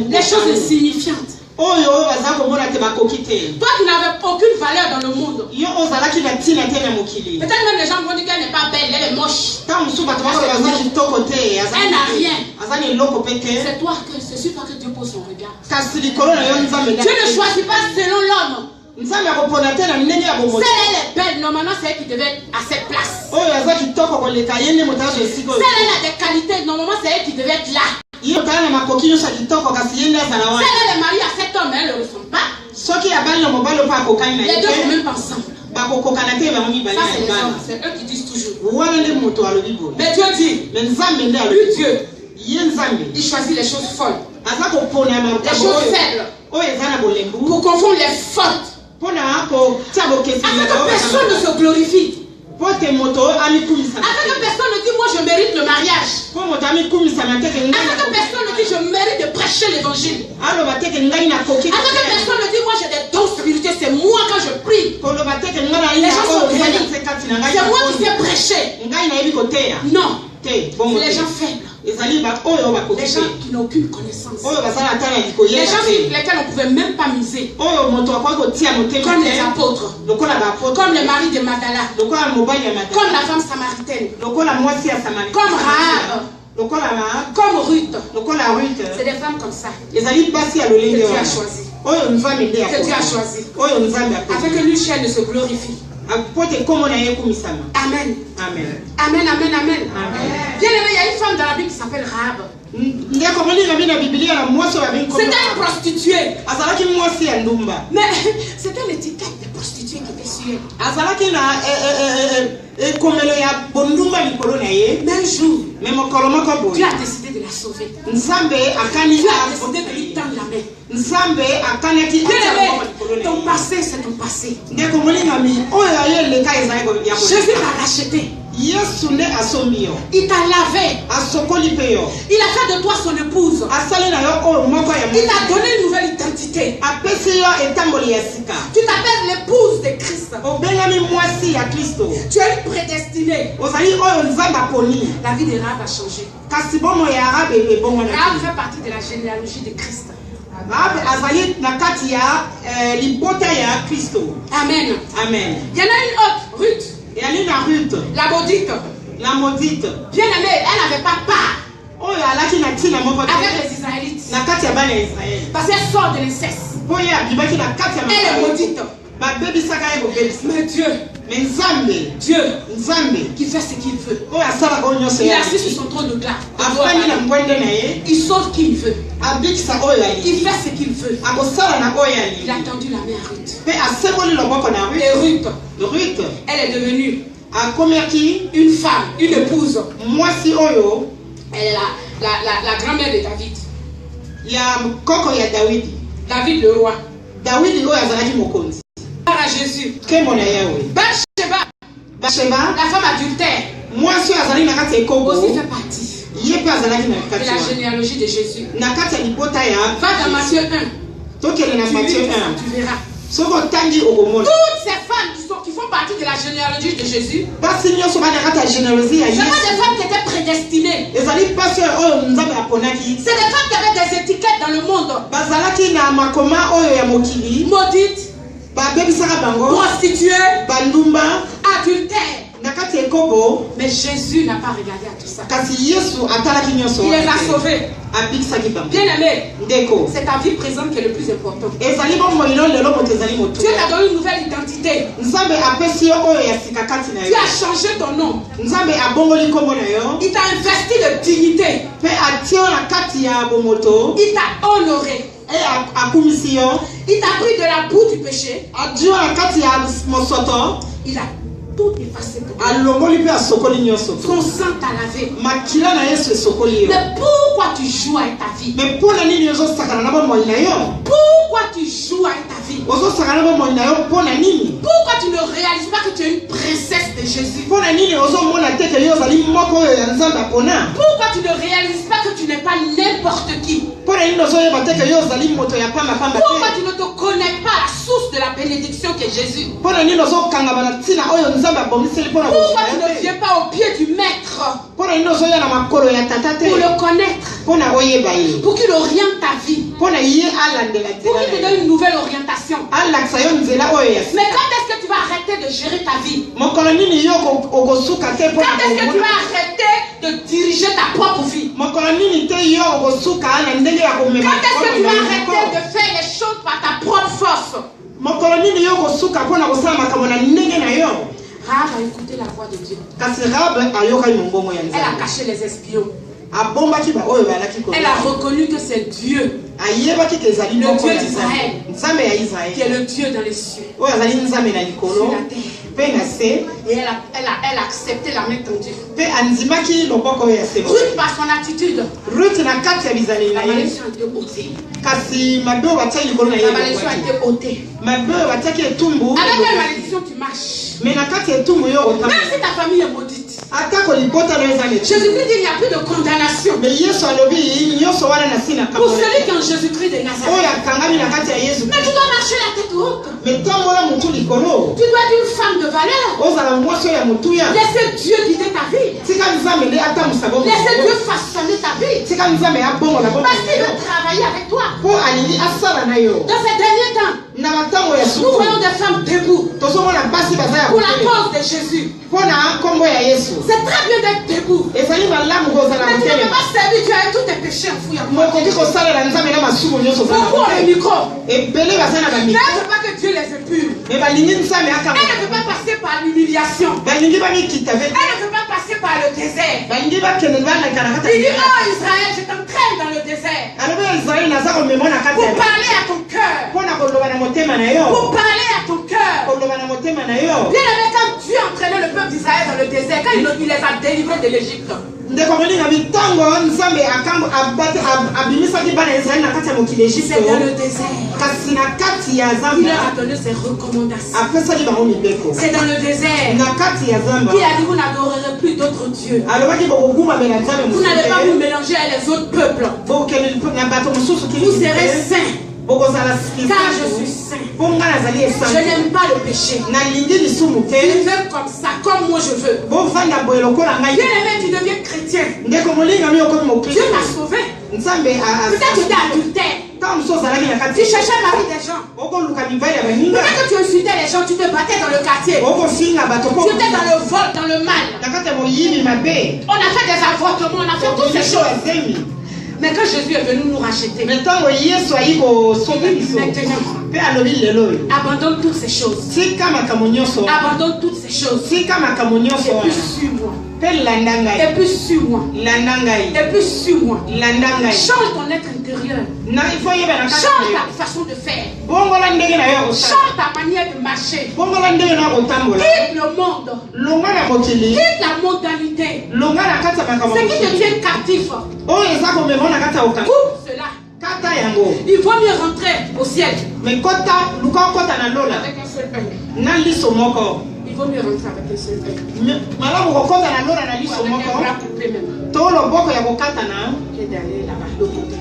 les choses insignifiantes. Toi qui n'avais aucune valeur dans le monde. Peut-être même les gens vont dire qu'elle n'est pas belle, elle est moche. Elle n'a rien. C'est toi que, c'est sur toi que Dieu pose son regard. Dieu ne choisit pas selon l'homme. Si elle est belle, normalement c'est elle qui devait être à cette place. Si elle a des qualités, normalement c'est elle qui devait être là. Si elle est mariée à cet homme, elle ne le ressemble pas. Les deux sont même pas ensemble. Ça c'est eux qui disent toujours. Mais Dieu dit, lui Dieu, Il choisit les choses folles, les Les choses faibles, pour confondre les fautes, afin que personne ne se glorifie. Afin que personne ne dise moi je mérite le mariage. Afin que personne ne dise je mérite de prêcher l'évangile. Afin que personne ne dise moi j'ai des dons spirituels, c'est moi quand je prie. Les gens sont guéris. C'est moi qui sais prêcher. Non, c'est les gens faibles. Les gens qui n'ont aucune connaissance. Les gens sur lesquels on ne pouvait même pas miser. Comme les apôtres. Comme le mari de Magdala. Comme la femme samaritaine. Comme Rahab. Comme Ruth. C'est des femmes comme ça que Dieu a choisi. Que Dieu a choisi. Afin que lui seul ne se glorifie. Amen. Amen. Amen, amen, amen. Bien aimé, il y a une femme dans la Bible qui s'appelle Rahab. C'était une prostituée. Mais c'était l'étiquette des prostituées qui était sur elle. Mais un jour, Dieu a décidé de la sauver. Dieu a décidé de lui tendre la main. Ton passé, c'est ton passé. Jésus t'a racheté. Il t'a lavé. Il a fait de toi son épouse. Il t'a donné une nouvelle identité. Tu t'appelles l'épouse de Christ. Tu es prédestiné. La vie de Rahab a changé. Rahab fait partie de la généalogie de Christ. Amen. Amen. Il y en a une autre, Ruth. La maudite. Bien aimée, elle n'avait pas part avec les Israélites. Parce qu'elle sort de l'inceste. Elle est maudite. Mais Dieu qui fait ce qu'il veut. Il est assis sur son trône de glace. Il sauve qui il veut. Il fait ce qu'il veut. Il a tendu la main à Ruth. Et Ruth, elle est devenue une femme, une épouse. Elle est la grand-mère de David. David le roi. À Jésus. Bathsheba, la femme adultère, aussi fait partie de la généalogie de Jésus. Va dans Matthieu 1. Tu verras. Toutes ces femmes qui font partie de la généalogie de Jésus, c'est pas des femmes qui étaient prédestinées. C'est des femmes qui avaient des étiquettes dans le monde. Maudites, prostituées, adultères. Mais Jésus n'a pas regardé à tout ça. Il les a sauvés. Bien aimé, c'est ta vie présente qui est le plus important. Dieu t'a donné une nouvelle identité. Tu as changé ton nom. Il t'a investi de dignité. Il t'a honoré. Il t'a pris de la boue du péché. Il a tout effacé pour toi. Son sang t'a lavé. Mais pourquoi tu joues avec ta vie? Pourquoi tu joues avec ta vie? Pourquoi tu ne réalises pas que tu es une princesse de Jésus? Pourquoi tu ne réalises pas que tu n'es pas n'importe qui? Pourquoi tu ne te connectes pas à la source de la bénédiction qui est Jésus? Pourquoi tu ne viens pas au pied du maître pour le connaître, pour qu'il oriente ta vie, pour qu'il te donne une nouvelle orientation? Mais quand est-ce que tu vas arrêter de gérer ta vie? Quand est-ce que tu vas arrêter de diriger ta propre vie? Quand est-ce que tu vas arrêter de faire les choses par ta propre force? Rahab a écouté la voix de Dieu. Elle a caché les espions. Elle a reconnu que c'est Dieu, le Dieu d'Israël, qui est le Dieu dans les cieux, sur la terre. Penase. Et elle a accepté la main tendue. Pe anzimaki loboko ya sebo. Ruth par son attitude. Ruth na kati ya bizali na La ye. malédiction a été ôtée. Kasi mabe batia likolo na ye. La malédiction a été ôtée. Mabe batiaki etumbu. Avec quelle malédiction tu marches? Mais na kati ya etumbu yo Même si ta famille est maudite. atako libota na ezali. Jésus-Christ dit il n'y a plus de condamnation. Mais Yesu alobi nyonso wana na sina Pour kama. celui qui est en Jésus-Christ de Nazareth. Oyo akangami na kati ya Yesu. Mais tu dois marcher la tête haute. Mais tambola mutu likolo. Tu dois être une femme de valeur. Ozala mwasi ya mutuya. Laissez Dieu guider ta vie. Tika nzambe nde atamusa bongo. Laissez Dieu façonner ta vie. Tika nzambe abongo na bongo. Parce qu'il veut travailler avec toi. Po alingi asala na yo. Dans ces derniers temps, Na matango ya nous suku. voyons des femmes debout Tozomona basi baza ya pour la kokele. cause de Jésus. Po na kombo ya Yesu. C'est très bien d'être debout. Ezali malamu kozala Mais tu ne peux kokele. pas servir Dieu avec tous tes péchés enfouis en toi. Mokoki kosalela nzambe na masumu nyonso za Beaucoup ont le micro. ebele baza na Mais bamiko. elle ne veut pas que Dieu les épure. Mais balingi nzambe Elle ne akanga. veut pas passer par l'humiliation. Balingi bamikita ve. Elle ne veut pas passer par le désert. Balingi bakende balekana kata. Il dit, oh Israël, je t'entraîne dans le désert. alobi Israeli naza komema na kati Pour ya parler à ton cœur. mpona koloba na motema na yo. Pour parler à ton cœur. Koloba na motema na yo. Bien aimé, quand Dieu entraînait le peuple d'Israël dans le désert, quand il les a délivrés de l'Égypte, ndeko moninga mitango nzambe abimisaki bana ya Israeli na kati ya mokili Egypte. c'est dans le désert. Kasi na kati ya Il zamba leur a donné ses recommandations. apesaki bango mibeko. C'est dans le désert Na kati ya zamba qu'il a dit, vous n'adorerez plus d'autres dieux. alobaki bokogumamela nzambe Vous n'allez pas vous mosusu mélanger avec les autres peuples. bokende na bato mosusu Vous serez saints, bokozala car je suis saint. mpo nga nazali Je esango n'aime pas le péché. nalingi lisumu te Vivez comme ça, comme moi je veux. bovanda boye lokola ngai. Bien aimé, tu deviens chrétien. ndeko molingami okomi Dieu mokristo m'a sauvé. nzambe Peut-être que tu étais adultère. ntango mosusu ozalaki na Tu kati cherchais la vie des gens. okoluka mibali ya baninga Peut-être que tu insultais les gens, tu te battais dans le quartier. okofinga bato Tu étais dans le vol, dans le mal. na kati ya moyibi mabe On a fait des avortements, on a fait toutes ces choses. azemi. Mais quand Jésus est venu nous racheter, me ntango yesu ayi kosomba biso maintenant, mpe alobi lelo oyo abandonne toutes ces choses. tika makambo nyonso Abandonne toutes ces choses. tika makambo nyonso Et puis wana suis-moi. mpe landa ngai Et puis suis-moi. landa ngai Et puis suis-moi. landa ngai Change ton être intérieur. na ifo yeba na kati Change na yo. ta façon de faire. bongola ndenge na yo ya kosala Change ta manière de marcher. bongola ndenge na yo kotambola Quitte le monde. longa na mokili Quitte la mondanité. longa na kati ya makambo Ce qui te mosusu tient captif. oyo eza komema na kati ya okanga Coupe cela. kata yango Il vaut mieux rentrer au ciel me kota luka okota na lola avec un seul pain. na liso moko. Il vaut mieux rentrer avec un seul pain. Malamu kokota na lola na Ou liso avec un moko bras coupé même. to loboko ya kokatana Que d'aller là-bas, de côté.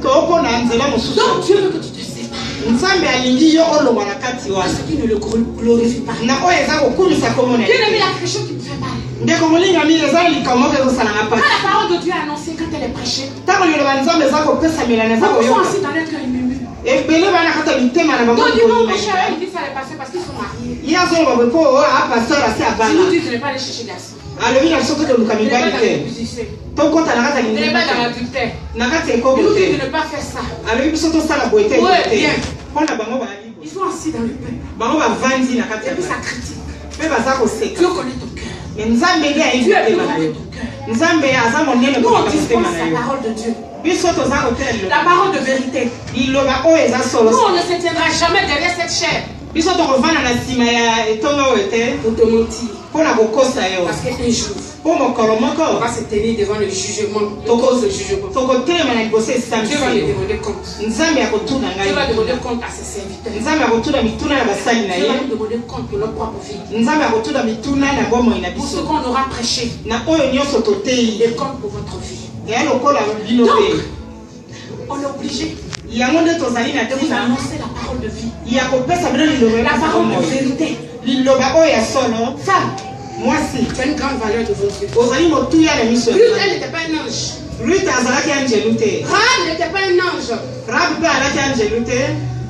tookona nzela mosusu. Donc Dieu veut que tu te sépares. Nzambe alingi yo olongwa na kati À wana ce qui ne le glorifie pas. na oyo eza kokumisa komona Bien aimé, la quelque chose qui me fait mal. ndeko molingami eza likambo moko ekosalanga Quand pasi la parole de Dieu est annoncée, quand elle est prêchée, ntango liloba nzambe eza kopesamela na eza beaucoup sont koyoka assis dans leur cœur, ils murmurent. ebele bana kata mitema na bango Donc dis non, mon likolima cher, il dit ça les passer parce qu'ils sont mariés. ye azoloba boye mpo oyo apasteur asi Je abala nous dis de ne pas aller chercher garçon. alobi na biso tokoluka De ne pas mibali dans te les musiciens. tokota na kati ya De ne lingima pas dans te l'adultère. na kati ya Il ekobo nous dit te de ne pas faire ça. alobi biso tosala boye te Ouais, te bien. mpo na bango baali Ils sont assis dans le pain. bango bavandi na kati Et ya puis ça bana critique. mpe baza koseka Dieu connaît ton cœur. me nzambe nde ayebi Dieu est plus motema grand na que yo ton cœur. nzambe aza monene Nous on koleka motema dispense na la yo parole de Dieu. biso toza kotela La parole de vérité. liloba oyo eza solo Nous on ne se tiendra jamais derrière cette chair biso tokovanda na nsima ya etonga oyo te pour te mentir. mpo na kokosa yo Parce qu'un jour, mpo mokolo on moko va se tenir devant le jugement. Le cause de jugement. tokotelema na liboso esambisi Dieu va me yo demander compte. nzambe akotuna Dieu va ngai demander compte à ses serviteurs. nzambe akotuna mituna na basali na Dieu va ye nous demander compte pour notre propre vie. nzambe akotuna mituna na bomoi na Pour ce biso qu'on aura prêché. na oyo nyonso toteyi Et compte pour votre vie. eya lokola bino Donc, mpe on est obligé yango nde tozali na de vous ntina annoncer la parole de vie. ya kopesa bino liloba La ya parole de bomoi vérité. liloba oyo ya solo Femme, mwasi tu as une grande valeur devant Dieu. ozali motuya na miso ya Ruth, Nzambe. elle n'était pas un ange. Ruth azalaki angelu te Rahab n'était pas un ange. Rabi mpe alaki angelu te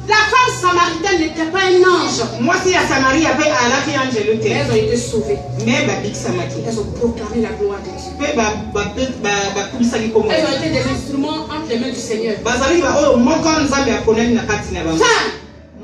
La femme samaritaine n'était pas un ange. mwasi ya samaria mpe alaki angelu Mais te elles ont été sauvées. me babikisamaki Elles ont proclamé la gloire de Dieu. mpe bakumisaki komo Elles ont été des instruments entre les mains du Seigneur. bazalaki baoyo moko nzambe aponaki na kati na bango Femme,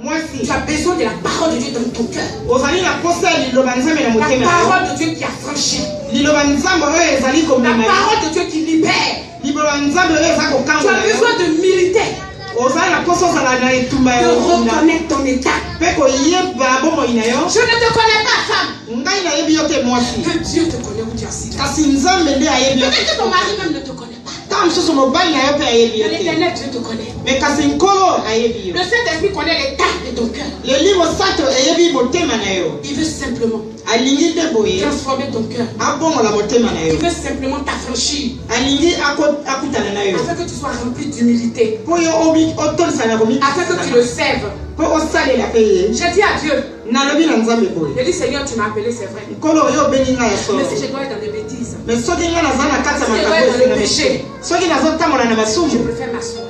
mwasi tu as besoin de la parole de Dieu dans ton cœur. ozali na posa ya liloba nzambe na La motema na yo parole de Dieu qui affranchit. liloba nzambe oyo ezali La komema yo parole de Dieu qui libère. liloba nzambe oyo eza Tu kokangola as yo besoin de militer. ozali na posa ozala na etumba De ya reconnaître ton état. Pe ko yeba bomoi na yo. Je ne te connais pas, femme. Ngai na yebi yo te mwasi. Que Dieu te connaît où tu as assis. Kasi nzambe nde ayebi yo. Peut-être que ton mari même ne te connaît pas. Tam susu mobali na yo pe ayebi yo Mais te. l'Éternel Dieu te connaît. Mais kasi nkolo ayebi yo. Le Saint-Esprit connaît l'état de ton cœur. Lelimo sato ayebi motema na yo. Il veut simplement Alingi te boye. transformer ton cœur. Abongola motema na yo. Il veut simplement t'affranchir. Alingi akutana na yo. Afin que tu sois rempli d'humilité. Po yo omi otonisa na komi. Afin que tu le serves. Po osalela pe ye. J'ai dit à Dieu. Nalobi na nzambe boye. J'ai dit Seigneur, tu m'as appelé, c'est vrai. Nkolo yo beninga ya so. Mais si je dois être dans des bêtises, Mais soki nga naza na kati ya si je dois makambo être dans le esenga péché, mese. Soki nazotambola na je masumu préfère m'asseoir.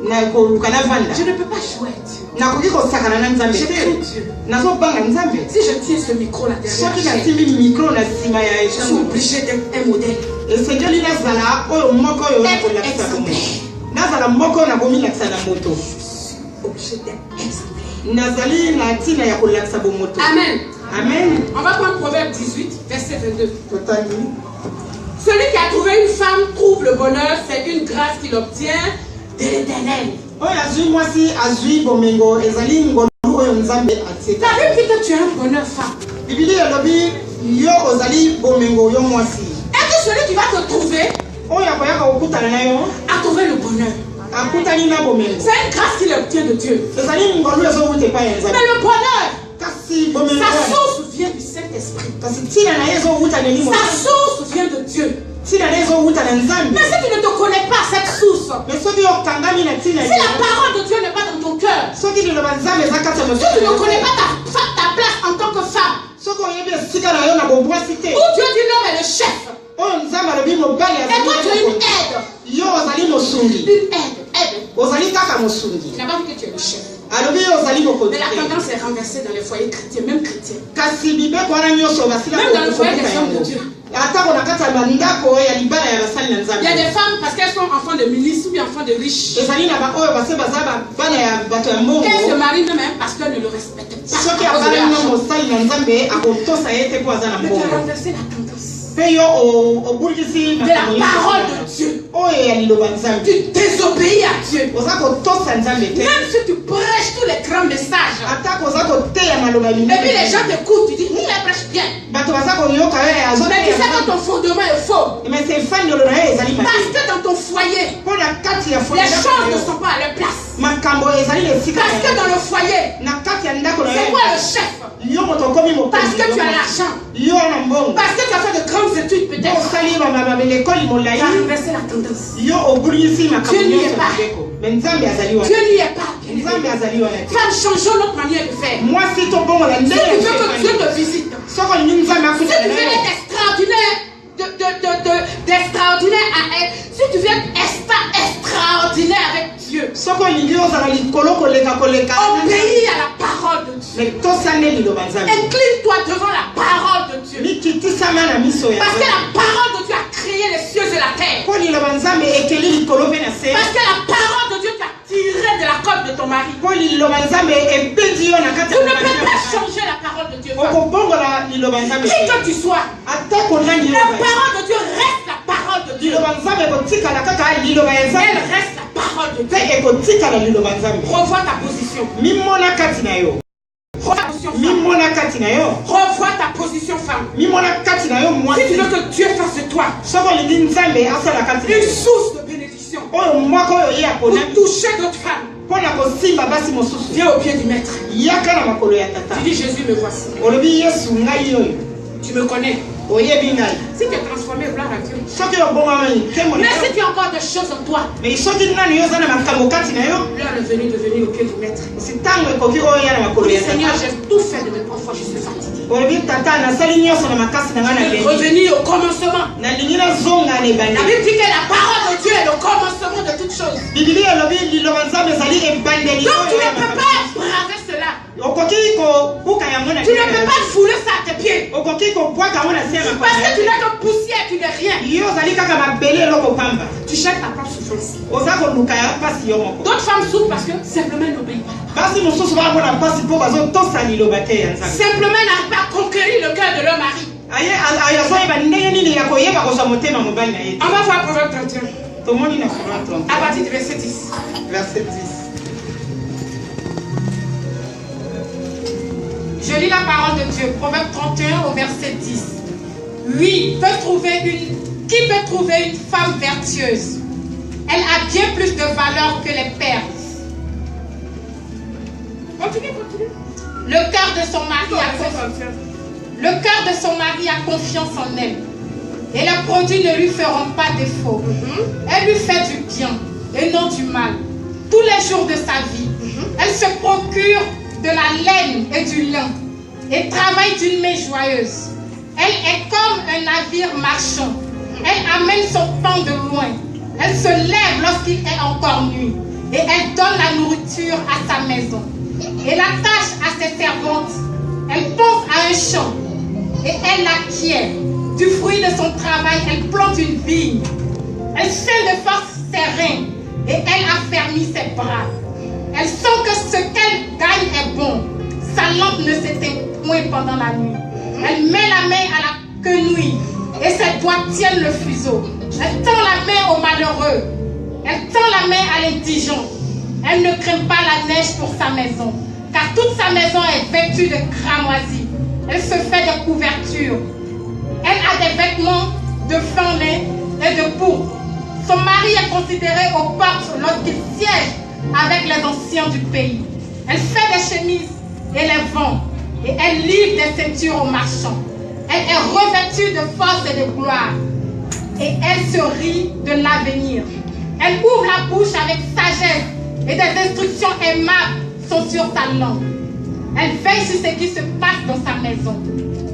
na koluka navanda. Je ne peux pas jouer à Dieu. Nakoki kosakana na nzambe Je te. crains Dieu. Nazobanga nzambe. Si je tiens ce micro là derrière, Soki la chaise, nasimbi mikro na nsima ya je suis esango. obligé d'être un modèle. Esengeli nazala oyo moko oyo Être nakolakisa bomo. exemplaire. Nazala moko oyo nakomilakisa na moto. Obligé d'être exemplaire. Nazali na ntina ya kolakisa bomoto. Amen. Amen. On va prendre Proverbe 18, verset 22. Totali. Celui qui a trouvé une femme trouve le bonheur, c'est une grâce qu'il obtient de l'Éternel. Oyo azwi mwasi azwi bomengo ezali ngolu oyo nzambe atie. La Bible dit que tu as un bonheur, femme. Bibili elobi yo ozali bomengo yo mwasi. Et que celui qui va te trouver Oyo akoyaka kokutana na yo a trouvé le bonheur. akutani na bomengo. C'est une grâce qu'il obtient de Dieu. Ezali ngolu ezowuta epai ya nzambe. Mais le bonheur, Kasi bomengo sa wana, source vient du Saint-Esprit. kasi ntina na ye ezowuta na elimo. Sa source vient de Dieu. Ntina na ye ezowuta na nzambe. Mais si tu ne te connais pas cette source, Mais soki okangami na ntina si la parole de Dieu n'est pas dans ton cœur, soki liloba nzambe eza kati ya si tu ne connais pas ta place en tant que femme, soki oyebi esika na yo na bobwasi te où Dieu dit l'homme est le chef, oyo nzambe alobi mobali et toi tu es une aide. yo ozali mosungi Une aide. ozali kaka mosungi Il n'a pas dit que tu es le chef. alobi yo ozali mokonzi Mais la te tendance est renversée dans les foyers chrétiens, même chrétiens. kasi bibeko wana nyonso basila Même dans le foyer des kokoka hommes de yango Dieu. atako na kati ya bandako ya libala ya basali na Il y a nzambe des femmes parce qu'elles sont enfants de milices ou bien enfants de riches. ezali na baoyo base baza bana ya bato ya mbongo Qu'elles se marient même un pasteur ne le respecte pas. soki à cause de abali no l'argent. mosali na nzambe akotosa ye te mpo aza na Mais tu as mbongo renversé la tendance mpe yo obulikisi de la parole de Dieu. oyo ya liloba nzambe Tu désobéis à Dieu. oza kotosa nzambe te Même si tu prêches tous les grands messages. atako oza koteya maloba Et puis les minene gens t'écoutent, tu dis, elle prêche bien. bato baza koyoka ye Mais tu sais que azoteya ton fondement est faux. mais c'est efandelo na ye ezali Parce mabe que dans ton foyer, mpo na kati ya les choses ne sont pas à leur place. makambo ezali na esika Parce que dans le foyer, na kati ya ndako na c'est ye moi le chef. yo moto okomi Parce que tu as mokonzi l'argent. yo na mbongo Parce que tu as fait de grandes études peut-être. osali lekoli molai Tu as renversé la tendance. yo obulisi makambo Dieu n'y est nyonso pas. mibeko me nzambe azali wana Dieu n'y est pas. bien nzambe aimé. azali wana te Femme, changeons notre manière de faire. mwasi tobongola Si tu ndenge veux que Dieu te visite, soko olingi nzambe si akutana tu na veux yo être extraordinaire, d'extraordinaire à être, si tu veux être extraordinaire avec Dieu, soko olingi ozala likolo koleka obéis à la parole de Dieu. me tosande liloba nzambe Incline-toi devant la parole de Dieu. mikitisama na miso ya Parce que nzambe la parole de Dieu a créé les cieux et la terre. mpo liloba nzambe ekeli likolo mpe na se Parce que la parole de Dieu t'a tiré de la côte de ton mari. mpo liloba nzambe ebendi yo na kati Tu ya ne peux mobali pas yo. changer la parole de Dieu. femme. okobongola liloba nzambe Qui te que tu sois, atako nani la liloba parole de Dieu reste la parole de Dieu. liloba nzambe ekotikala kaka liloba ya Elle nzambe reste la parole de mpe Dieu. ekotikala liloba nzambe Revois ta position. mimona kati na yo Revois ta position, femme. mimona kati na yo Revois ta position, femme. mimona kati na yo Si tu mwasi veux que Dieu fasse de toi soko olingi nzambe asala kati na une yo source de bénédiction oyo moko oyo ye pour aponami toucher d'autres femmes, mpo na kosimba basi mosusu viens au pied du maître. yaka na makolo ya tata Tu dis Jésus, me voici. olobi yesu ngai oyo Tu me connais. oyebi ngai Si tu es transformé, gloire à Dieu. soki obongama nkemo Mais si tu as encore des choses en toi, mais soki nani yo oza na makambo kati na yo l'heure est venue de venir au pied du maître. si ntango ekoki oyo ya na makolo Oui, ya Seigneur, tata j'ai tout fait de mes propres forces, je suis fatigué. olobi tata nasali nyonso na makasi na ngai Je nalengi vais revenir au commencement. nalingi nazonga na ebandi La Bible dit que la parole de Dieu est le commencement de toutes choses. bibili elobi liloba nzambe ezali ebandeli Donc tu oyo ya ne peux makambo. pas braver cela. okoki kobuka yango na Tu ne peux pas fouler ça à tes pieds. okoki kobwaka yango na se ya Parce que tu makambo n'es que poussière, tu n'es rien. yo ozali kaka mabele eloko pamba Tu cherches ta propre souffrance. oza koluka ya mpasi yo moko D'autres femmes souffrent parce que simplement elles n'obéissent pas. basi mosusu baamona mpasi mpo bazotosa liloba te ya nzambe Simplement elles n'arrivent pas à conquérir le cœur de leur mari. azoyeba ndenge nini ya koyeba kozwa motema mobali na ye On va voir Proverbe 31. tomoni na Proverbe 30 À partir du verset 10. verset 10 Je lis la parole de Dieu, Proverbe 31 au verset 10. Oui, qui peut trouver une femme vertueuse? Elle a bien plus de valeur que les perles. Continue. Le cœur de son mari a confiance en elle. Et les produits ne lui feront pas défaut. Elle lui fait du bien et non du mal. Tous les jours de sa vie, elle se procure de la laine et du lin et travaille d'une main joyeuse. Elle est comme un navire marchand. Elle amène son pain de loin. Elle se lève lorsqu'il est encore nuit et elle donne la nourriture à sa maison. Et l'attache à ses servantes. Elle pense à un champ et elle l'acquiert. Du fruit de son travail, elle plante une vigne. Elle fait de force ses reins et elle affermit ses bras. Elle sent que ce qu'elle gagne est bon. Sa lampe ne s'éteint point pendant la nuit. Elle met la main à la quenouille et ses doigts tiennent le fuseau. Elle tend la main au malheureux. Elle tend la main à l'indigent. Elle ne craint pas la neige pour sa maison, car toute sa maison est vêtue de cramoisis. Elle se fait des couvertures. Elle a des vêtements de fin lin et de pourpre. Son mari est considéré aux portes lorsqu'il siège avec les anciens du pays. Elle fait des chemises et les vend, et elle livre des ceintures aux marchands. Elle est revêtue de force et de gloire, et elle se rit de l'avenir. Elle ouvre la bouche avec sagesse, et des instructions aimables sont sur sa langue. Elle veille sur ce qui se passe dans sa maison,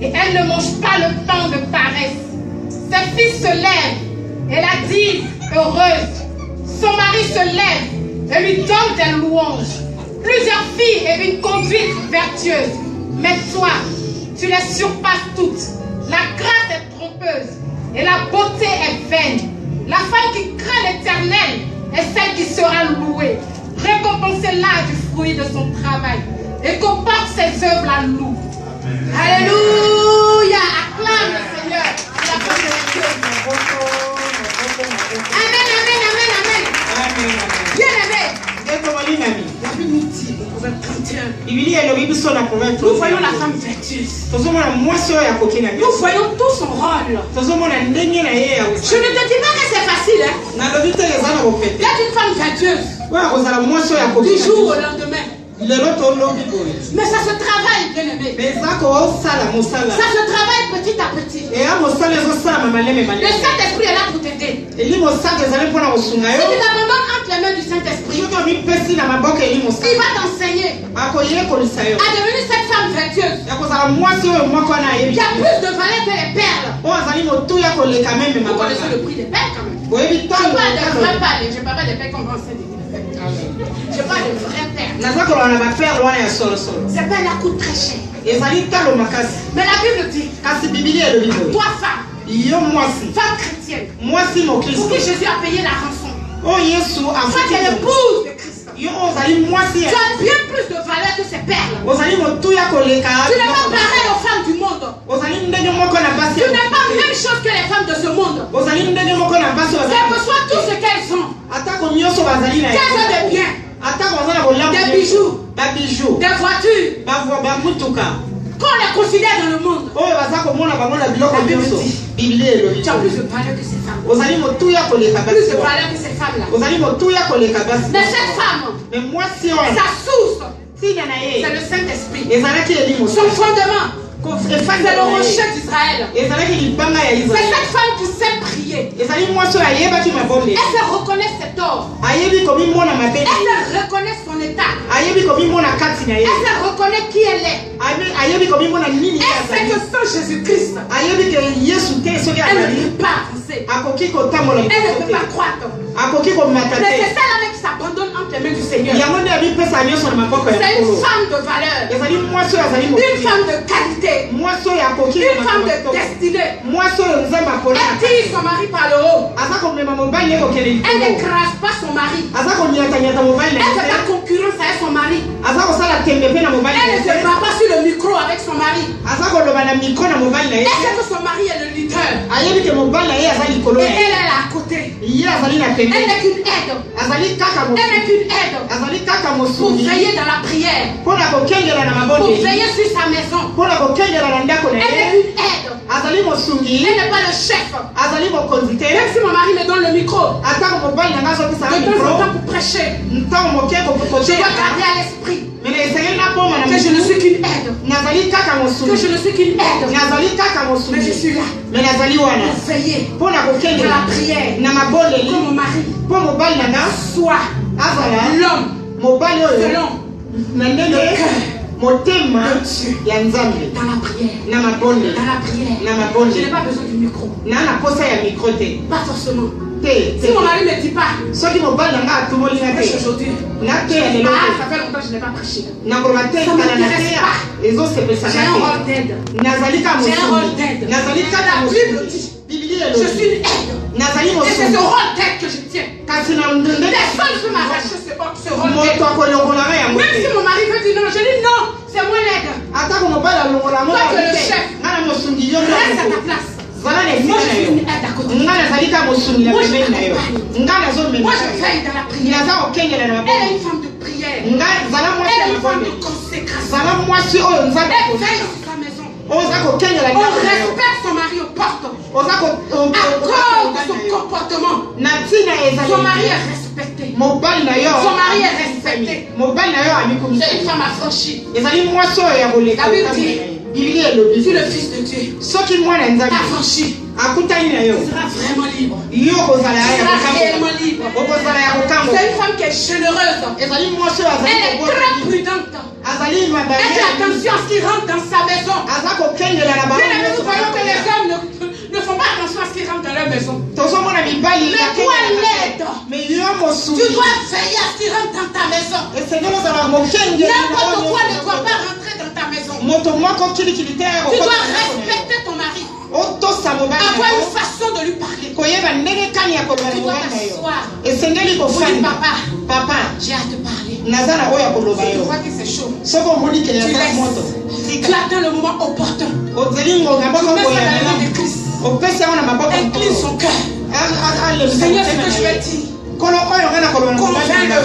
et elle ne mange pas le pain de paresse. Ses fils se lèvent et la disent heureuse. Son mari se lève et lui donne des louanges. Plusieurs filles et une conduite vertueuse. Mais toi, tu les surpasses toutes. La grâce est trompeuse et la beauté est vaine. La femme qui craint l'Éternel est celle qui sera louée. Récompensez-la du fruit de son travail et qu'on porte ses œuvres la loue. Alléluia! Acclame le Seigneur. Amen, amen, amen, amen. Bien aimé. Nous voyons la femme vertueuse. Nous voyons tout son rôle. Je ne te dis pas que c'est facile. D'être une femme vertueuse du jour au lendemain. Mais ça se travaille, bien aimé. Ça se travaille petit à petit. Le Saint-Esprit est là pour t'aider. Si tu t'abandonnes entre les mains du Saint-Esprit, il va t'enseigner à devenir cette femme vertueuse qui a plus de valeur que les perles. Vous connaissez le prix des perles quand même. Je parle de vrais perles. Je parle pas des perles qu'on vend en Saint-Denis. Je parle de vraies perles. Ces perles coûtent très cher. Mais la Bible dit, toi femme chrétienne, pour qui Jésus a payé la rançon, toi qui es l'épouse de Christ, tu as bien plus de valeur que ces perles. Tu n'es pas pareil aux femmes du monde. Tu n'es pas la même chose que les femmes de ce monde. Quel que soit tout ce qu'elles ont, qu'elles ont des biens, des bijoux, des voitures, qu'on les considère dans le monde, la Bible dit, tu as plus de valeur que ces femmes. Plus de valeur que ces femmes-là. Mais cette femme, sa source, c'est le Saint-Esprit. Son fondement, c'est le rocher d'Israël. C'est cette femme qui sait prier. Elle sait reconnaître ses torts. Elle sait reconnaître son état. Elle sait reconnaître qui elle est. Elle sait que sans Jésus-Christ, elle ne peut pas avancer. Elle ne peut pas croître. Mais c'est celle-là qui s'abandonne entre les mains du Seigneur. C'est une femme de valeur. Une femme de qualité. Une femme de destinée. Elle tire son mari par le haut. Elle n'écrase pas son mari. Elle ne fait pas concurrence avec son mari. Elle ne se bat pas sur le micro avec son mari. Elle sait que son mari est le leader. Et elle est à côté. Ye azali na pembeni. Elle n'est qu'une aide. Azali kaka mo. Elle n'est qu'une aide. Azali kaka mo Pour sungi. veiller dans la prière. Pona kokengela na Pour mabonde. veiller sur sa maison. Pona kokengela na ndako na Elle ye. est une aide. Azali mo sungi. Elle n'est pas le chef. Azali mo konzite. Même si mon mari me donne le micro, Atako mobali na ngazo kisa de temps en micro. temps pour prêcher, Ntango moke ko je dois garder à l'esprit Mais esengeli na boma na que je ne suis qu'une aide. nazali kaka mo Que sungi. je ne suis qu'une aide. Nazali kaka mo Mais je sungi. suis là Mais nazali wana. pour veiller Pona dans la kokengela prière. na mabonde Que mon mari po mobali na nga soit azala l'homme mobali oyo selon na ndenge le cœur motema de Dieu. ya nzambe Dans la prière. na mabonde Dans la prière. na mabonde Je n'ai pas besoin du micro. na na posa ya micro te Pas forcément. te Si mon mari ne me dit pas, soki mobali na nga atumoli na prêche te aujourd'hui. na te ya lelo Ah, ça fait longtemps que je n'ai pas prêché. te nakoloba te Ça kala na m'intéresse te pas. ezosepesaka J'ai un te rôle d'aide. nazali kaka J'ai un rôle mosungi d'aide. nazali kaka La Bible mosungi dit, bibili je elobi suis une aide. nazali Et c'est ce mosungi rôle d'aide que je tiens. kasi na ndenge Personne ne peut m'arracher ce rôle moto d'aide. akolongolanga yango Même si te mon mari veut dire non, je dis non, c'est moi l'aide. atako mobali alongola ngo Toi, tu es le te chef. nga na mosungi yo Reste à ndo ta place. zala na Moi, esika je na suis yo une aide à côté. nga nazali kaka mosungi na Moi, je pembeni na yo t'accompagne. nga nazomema Moi, je veille dans la prière. naza kokengela na Elle mabonde est une femme de prière. nga zala mwasi Elle ya est une femme mabonde de consécration. zala mwasi oyo nzambe Elle veille sur sa maison. oza kokengela On ndako na yo respecte son mari aux portes. oza À cause de son comportement, na ntina son mari ezali est respecté. mobali na yo Son mari est respecté. mobali na yo C'est amikomisa une femme affranchie. ezali mwasi oyo ya koleka La Bible dit, bibili elobi si le Fils de Dieu soki mwana nzambe affranchi, akutani na yo il sera vraiment libre. yo kozala Il ya sera kokambola réellement libre. okozala ya kokambola C'est une femme qui est généreuse. ezali mwasi oyo azali Elle est kobola très prudente. azali Elle fait attention à ce qui rentre dans sa maison. aza kokengela na Bien aimé, nous voyons que les hommes ne font pas attention à ce qui rentre dans leur maison. tozomona mibali Mais toi, l'aide. mais yo Tu mosungi dois veiller à ce qui rentre dans ta maison. esengeli ozala mokengeli N'importe quoi ne doit pas rentrer dans ta maison. moto moko kilikili te Tu dois respecter ton mari. otosa mobali Avoir na une yo façon de lui parler. koyeba ndenge kani ya koloba na Tu dois mobali na yo t'asseoir. esengeli Vous dites, kofanda papa, papa j'ai à te parler. naza na oyo ya koloba Si tu yo vois que c'est chaud, soki omoni kele tu ya laisses. moto Tu attends le moment opportun. ozeli ngonga Tu moko mets ça boya dans les mains de Christ. opesi yango na maboko Incline son cœur. Seigneur, ce que je vais dire, kolo oyo nga na koloba na mobali na yo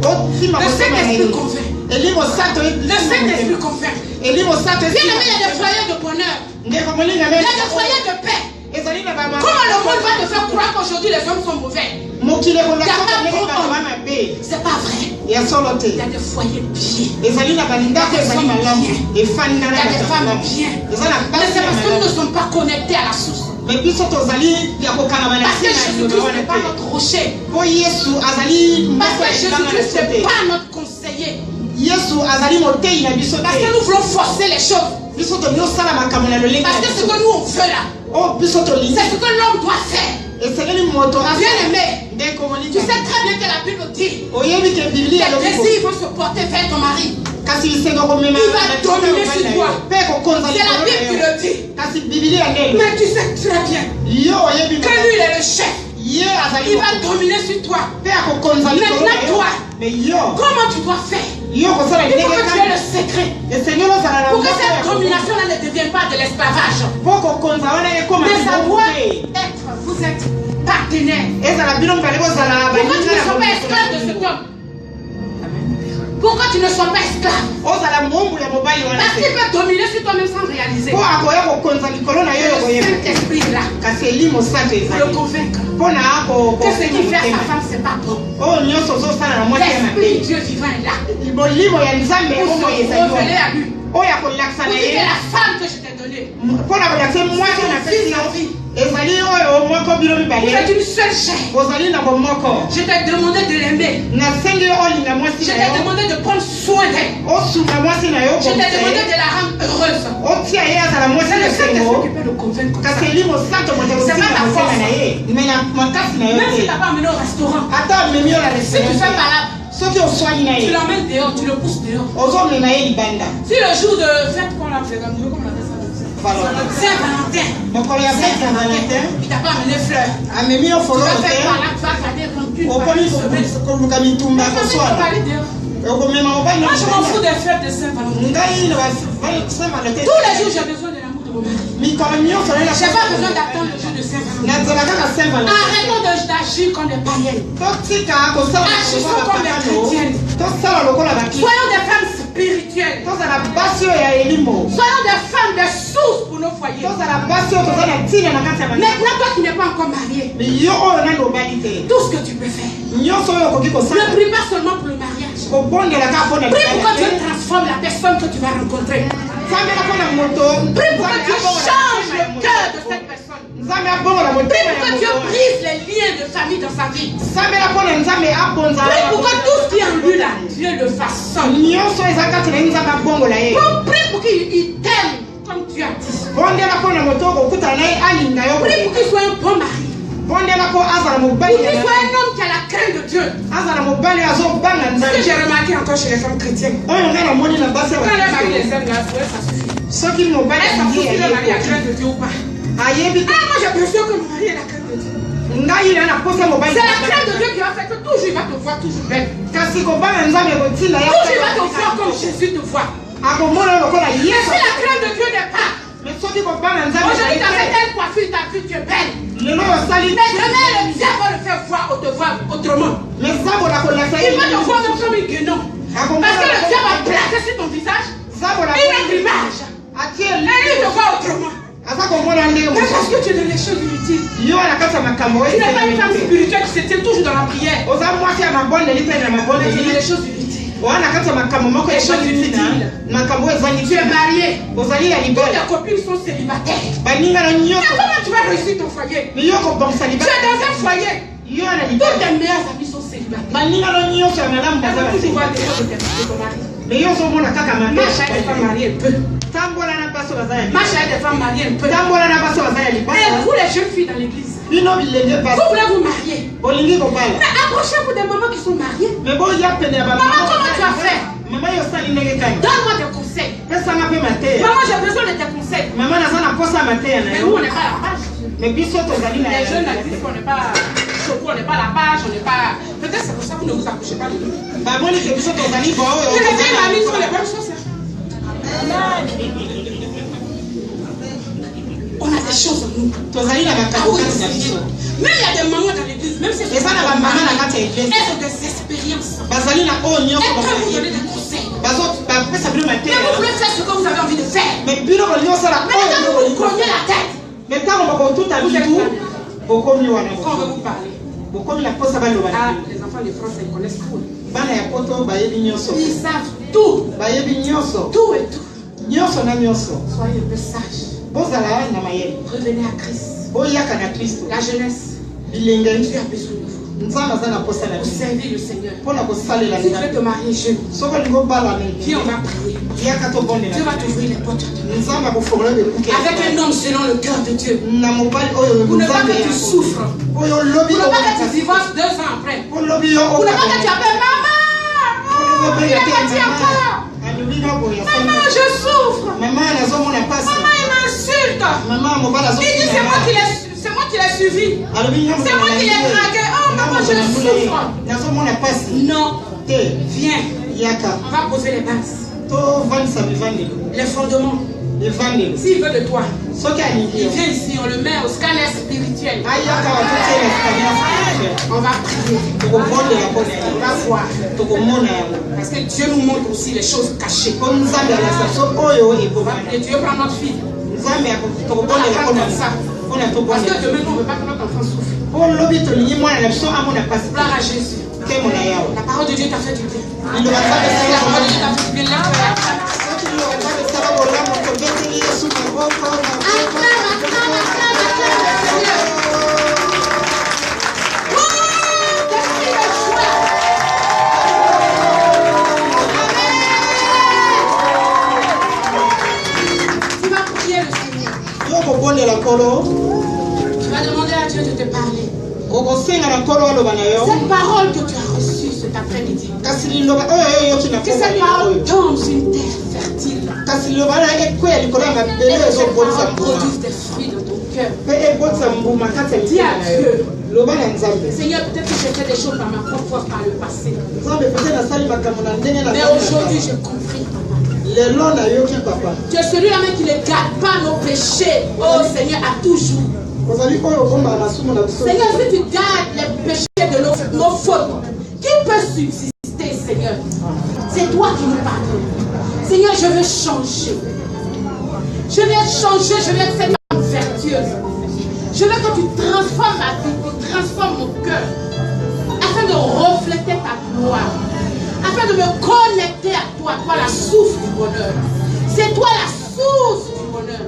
otima le kosema na Saint-Esprit ye convainc. eli mosato Le Saint-Esprit convainc. eli mosato Bien aimé, il y a des foyers de bonheur. ndeko molinga Il y a des foyers de paix. ezali na Comment le monde va te faire croire qu'aujourd'hui les hommes sont mauvais? mokili ekolakisa Yaka ndenge trop bato homme. bamabe C'est pas vrai. ya solo te Il y a des foyers bien. ezali na bandako ezali malamu efanda Il na y a des bato femmes malamu bien. eza na Mais basi c'est ya parce que nous ne malamu sommes pas connectés à la source. me biso tozali ya kokanga Parce que banasi na Jésus-Christ liloba wana n'est pas te notre rocher. po yesu azali Parce mboko que ya libanga na Jésus-Christ biso n'est te pas notre conseiller. yesu azali moteyi na biso Parce que te nous voulons forcer les choses. biso tolingi osala makambo na lolenge Parce na que ce biso que nous on veut là, oyo biso tolingi c'est ce que l'homme doit faire. esengeli moto Bien aimé, ndeko tu molinga sais très bien que la Bible dit oyebi ke biblia tes elobi désirs vont se porter vers ton mari. kasi lisengo komema Il va dominer sur toi. mpe kokonza C'est la likolo Bible qui na yo le dit. kasi biblia ndelo Mais tu sais très bien yo oyebi que lui il est le chef. ye azali Il va dominer sur toi. mpe akokonza likolo na Maintenant yo toi, me yo comment tu dois faire? yo kosala Il faut ndenge que tu aies le kani secret. esengeli ozala na Pour que mboka cette ya domination-là ne devienne pas de l'esclavage. mpo kokonza wana ekoma Mais ça libomu doit te être, vous êtes partenaires. ezala bino mibale kozala Pourquoi tu ne baninga sois pas esclave de cet homme? Pourquoi tu ne sois pas esclave? ozala mombu ya mobali wana Parce te qu'il peut dominer sur toi même sans réaliser. mpo akoya kokonza likolo na yo yo Le koyeba Saint-Esprit est là kasi eli mosantu pour le ezali convaincre mpo na que ce qu'il fait à sa femme, c'est pas bon. oyo nyonso ozosala na mwasi ya L'Esprit du mabe Dieu vivant est là bolimo ya nzambe pour oyo se ezali révéler wana à lui. oyo akolakisa Pour na dire ye que la femme que je t'ai donnée, mpo na kolakisa mwasi oyo napesi yo vie. ezali oyo moko bino Vous mibale êtes une seule chair. ozali na bomoko Je t'ai demandé de l'aimer. nasengi yo olinga mwasi Je na t'ai yo demandé de prendre soin d'elle. osunga mwasi na yo Je t'ai demandé bonse de la rendre heureuse. otia ye azala mwasi C'est na le Saint-Esprit sengo qui peut le convaincre comme ça. kasi eli mosantu moto C'est pas ta kosinga force. mosema na ye me na makasi na yo Même si tu te n'as pas amené au restaurant, ata amemi yo na si tu fais restaurant pas là, soki oswani na tu ye l'emmènes dehors, tu le pousses dehors. ozomema ye libanda Si le jour de fête qu'on a fait, comment on appelle ça? Saint-Valentin, mokolo ya fete ya valentin il t'a pas amené fleurs. amemi yo Tu fololo vas faire par te là, tu vas garder rancune. okomi koluka mitumba Tu vas koswala aller dehors. okomema mobali Moi, je m'en fous des fêtes de Saint-Valentin. ngai na saint valentin Tous les jours, j'ai besoin de l'amour de mon mari. Je n'ai pas besoin d'attendre le jour de Saint-Valentin. Arrêtons d'agir comme des païennes. Agissons comme des chrétiennes. Soyons des femmes spirituelles. Soyons des femmes de source pour nos foyers. Maintenant, toi qui n'es pas encore marié, tout ce que tu peux faire, ne prie pas seulement pour le mariage. Prie pour que Dieu transforme la personne que tu vas rencontrer. Prie pour que Dieu change le cœur de cette personne. Prie pour que Dieu brise les liens de famille dans sa vie. Prie pour que tout ce qui est en lui là, Dieu le façonne. Prie pour qu'il t'aime comme tu as dit. Prie pour qu'il soit un bon mari. Pour qu'il soit un homme qui a la crainte de Dieu. Ce que j'ai remarqué encore chez les femmes chrétiennes. Quand le mari les aime, ça suffit. Est-ce que le mari a crainte de Dieu ou pas? Moi j'ai besoin que mon mari ait la crainte de Dieu. C'est la crainte de Dieu qui va faire que toujours il va te voir toujours belle. Toujours il va te voir comme Jésus te voit. Mais si la crainte de Dieu n'est pas, aujourd'hui tu as fait telle coiffure, tu as vu, tu es belle. Mais demain le diable va le faire voir ou te voir autrement. Il va te voir comme une guénon. Parce que le diable va placer sur ton visage une autre image. Et lui te voit autrement. Mais parce que tu es dans les choses inutiles. Tu n'es pas une femme spirituelle qui se tient toujours dans la prière. Tu es dans les choses inutiles. Les choses inutiles. Tu es marié. Toutes tes copines sont célibataires. Mais comment tu vas réussir ton foyer? Tu es dans un foyer. Toutes tes meilleures amies sont célibataires. Tu vois des choses de ton mari. Marche avec des femmes mariées un peu. Marche avec des femmes mariées un peu. Et vous les jeunes filles dans l'église, vous voulez vous marier. Mais approchez-vous des mamans qui sont mariées. Maman, comment tu as fait? Donne-moi des conseils. Maman, j'ai besoin de tes conseils. Mais nous, on n'est pas à la page. Les jeunes disent qu'on n'est pas choco, on n'est pas à la page, on n'est pas. Peut-être c'est pour ça que vous ne vous accouchez pas de nous. Les vieilles mamies sont les mêmes choses. On a des choses en nous. Même il y a des mamans dans l'église, même si elles ont des expériences. Elles peuvent vous donner des conseils. Mais vous voulez faire ce que vous avez envie de faire. Mais quand vous vous cognez la tête, vous êtes quand on veut vous parler. Les enfants de France, ils connaissent tout. Ils savent tout. Tout et tout. Soyez un peu sages. Revenez à Christ. La jeunesse. Dieu a besoin de vous. Pour servir le Seigneur. Si tu veux te marier jeune, viens, on va prier. Dieu va t'ouvrir les portes. Avec un homme selon le cœur de Dieu. Pour ne pas que tu souffres. Pour ne pas que tu divorces 2 ans après. Pour ne pas que tu appelles maman. Il est parti encore. Maman, je souffre. Maman, il m'insulte. Il dit c'est moi qui l'ai suivi. C'est moi qui l'ai dragué. Oh maman, je souffre. Non. Viens. On va poser les bases. Les fondements. S'il veut de toi, il vient ici, on le met au scanner spirituel. On va prier. On va voir. Parce que Dieu nous montre aussi les choses cachées. Et Dieu prend notre fille. On va faire comme ça. Parce que demain, on ne veut pas que notre enfant souffre. Gloire à Jésus. La parole de Dieu t'a fait du bien. La parole de Dieu t'a fait du bien. Tu vas prier le Seigneur. Tu vas demander à Dieu de te parler. Cette parole que tu as reçue cet après-midi, que cette parole tombe sur une terre fertile. Et que cette parole produise des fruits dans ton cœur. Dis à Dieu, Seigneur, peut-être que j'ai fait des choses par ma propre force par le passé. Mais aujourd'hui, j'ai compris. Tu es celui-là même qui ne garde pas nos péchés, oh Seigneur, à toujours. Seigneur, si tu gardes les péchés de nos fautes, qui peut subsister, Seigneur? C'est toi qui nous pardonnes. Seigneur, je veux changer. Je veux changer, je veux être cette femme vertueuse. Je veux que tu transformes ma vie, tu transformes mon cœur, afin de refléter ta gloire, afin de me connecter à toi, toi la source du bonheur. C'est toi la source du bonheur.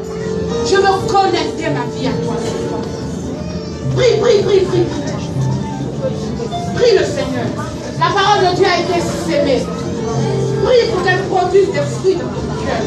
Je veux connecter ma vie à toi. Prie, prie, prie, prie. Prie le Seigneur. La parole de Dieu a été sémée. Prie pour qu'elle produise des fruits dans ton cœur.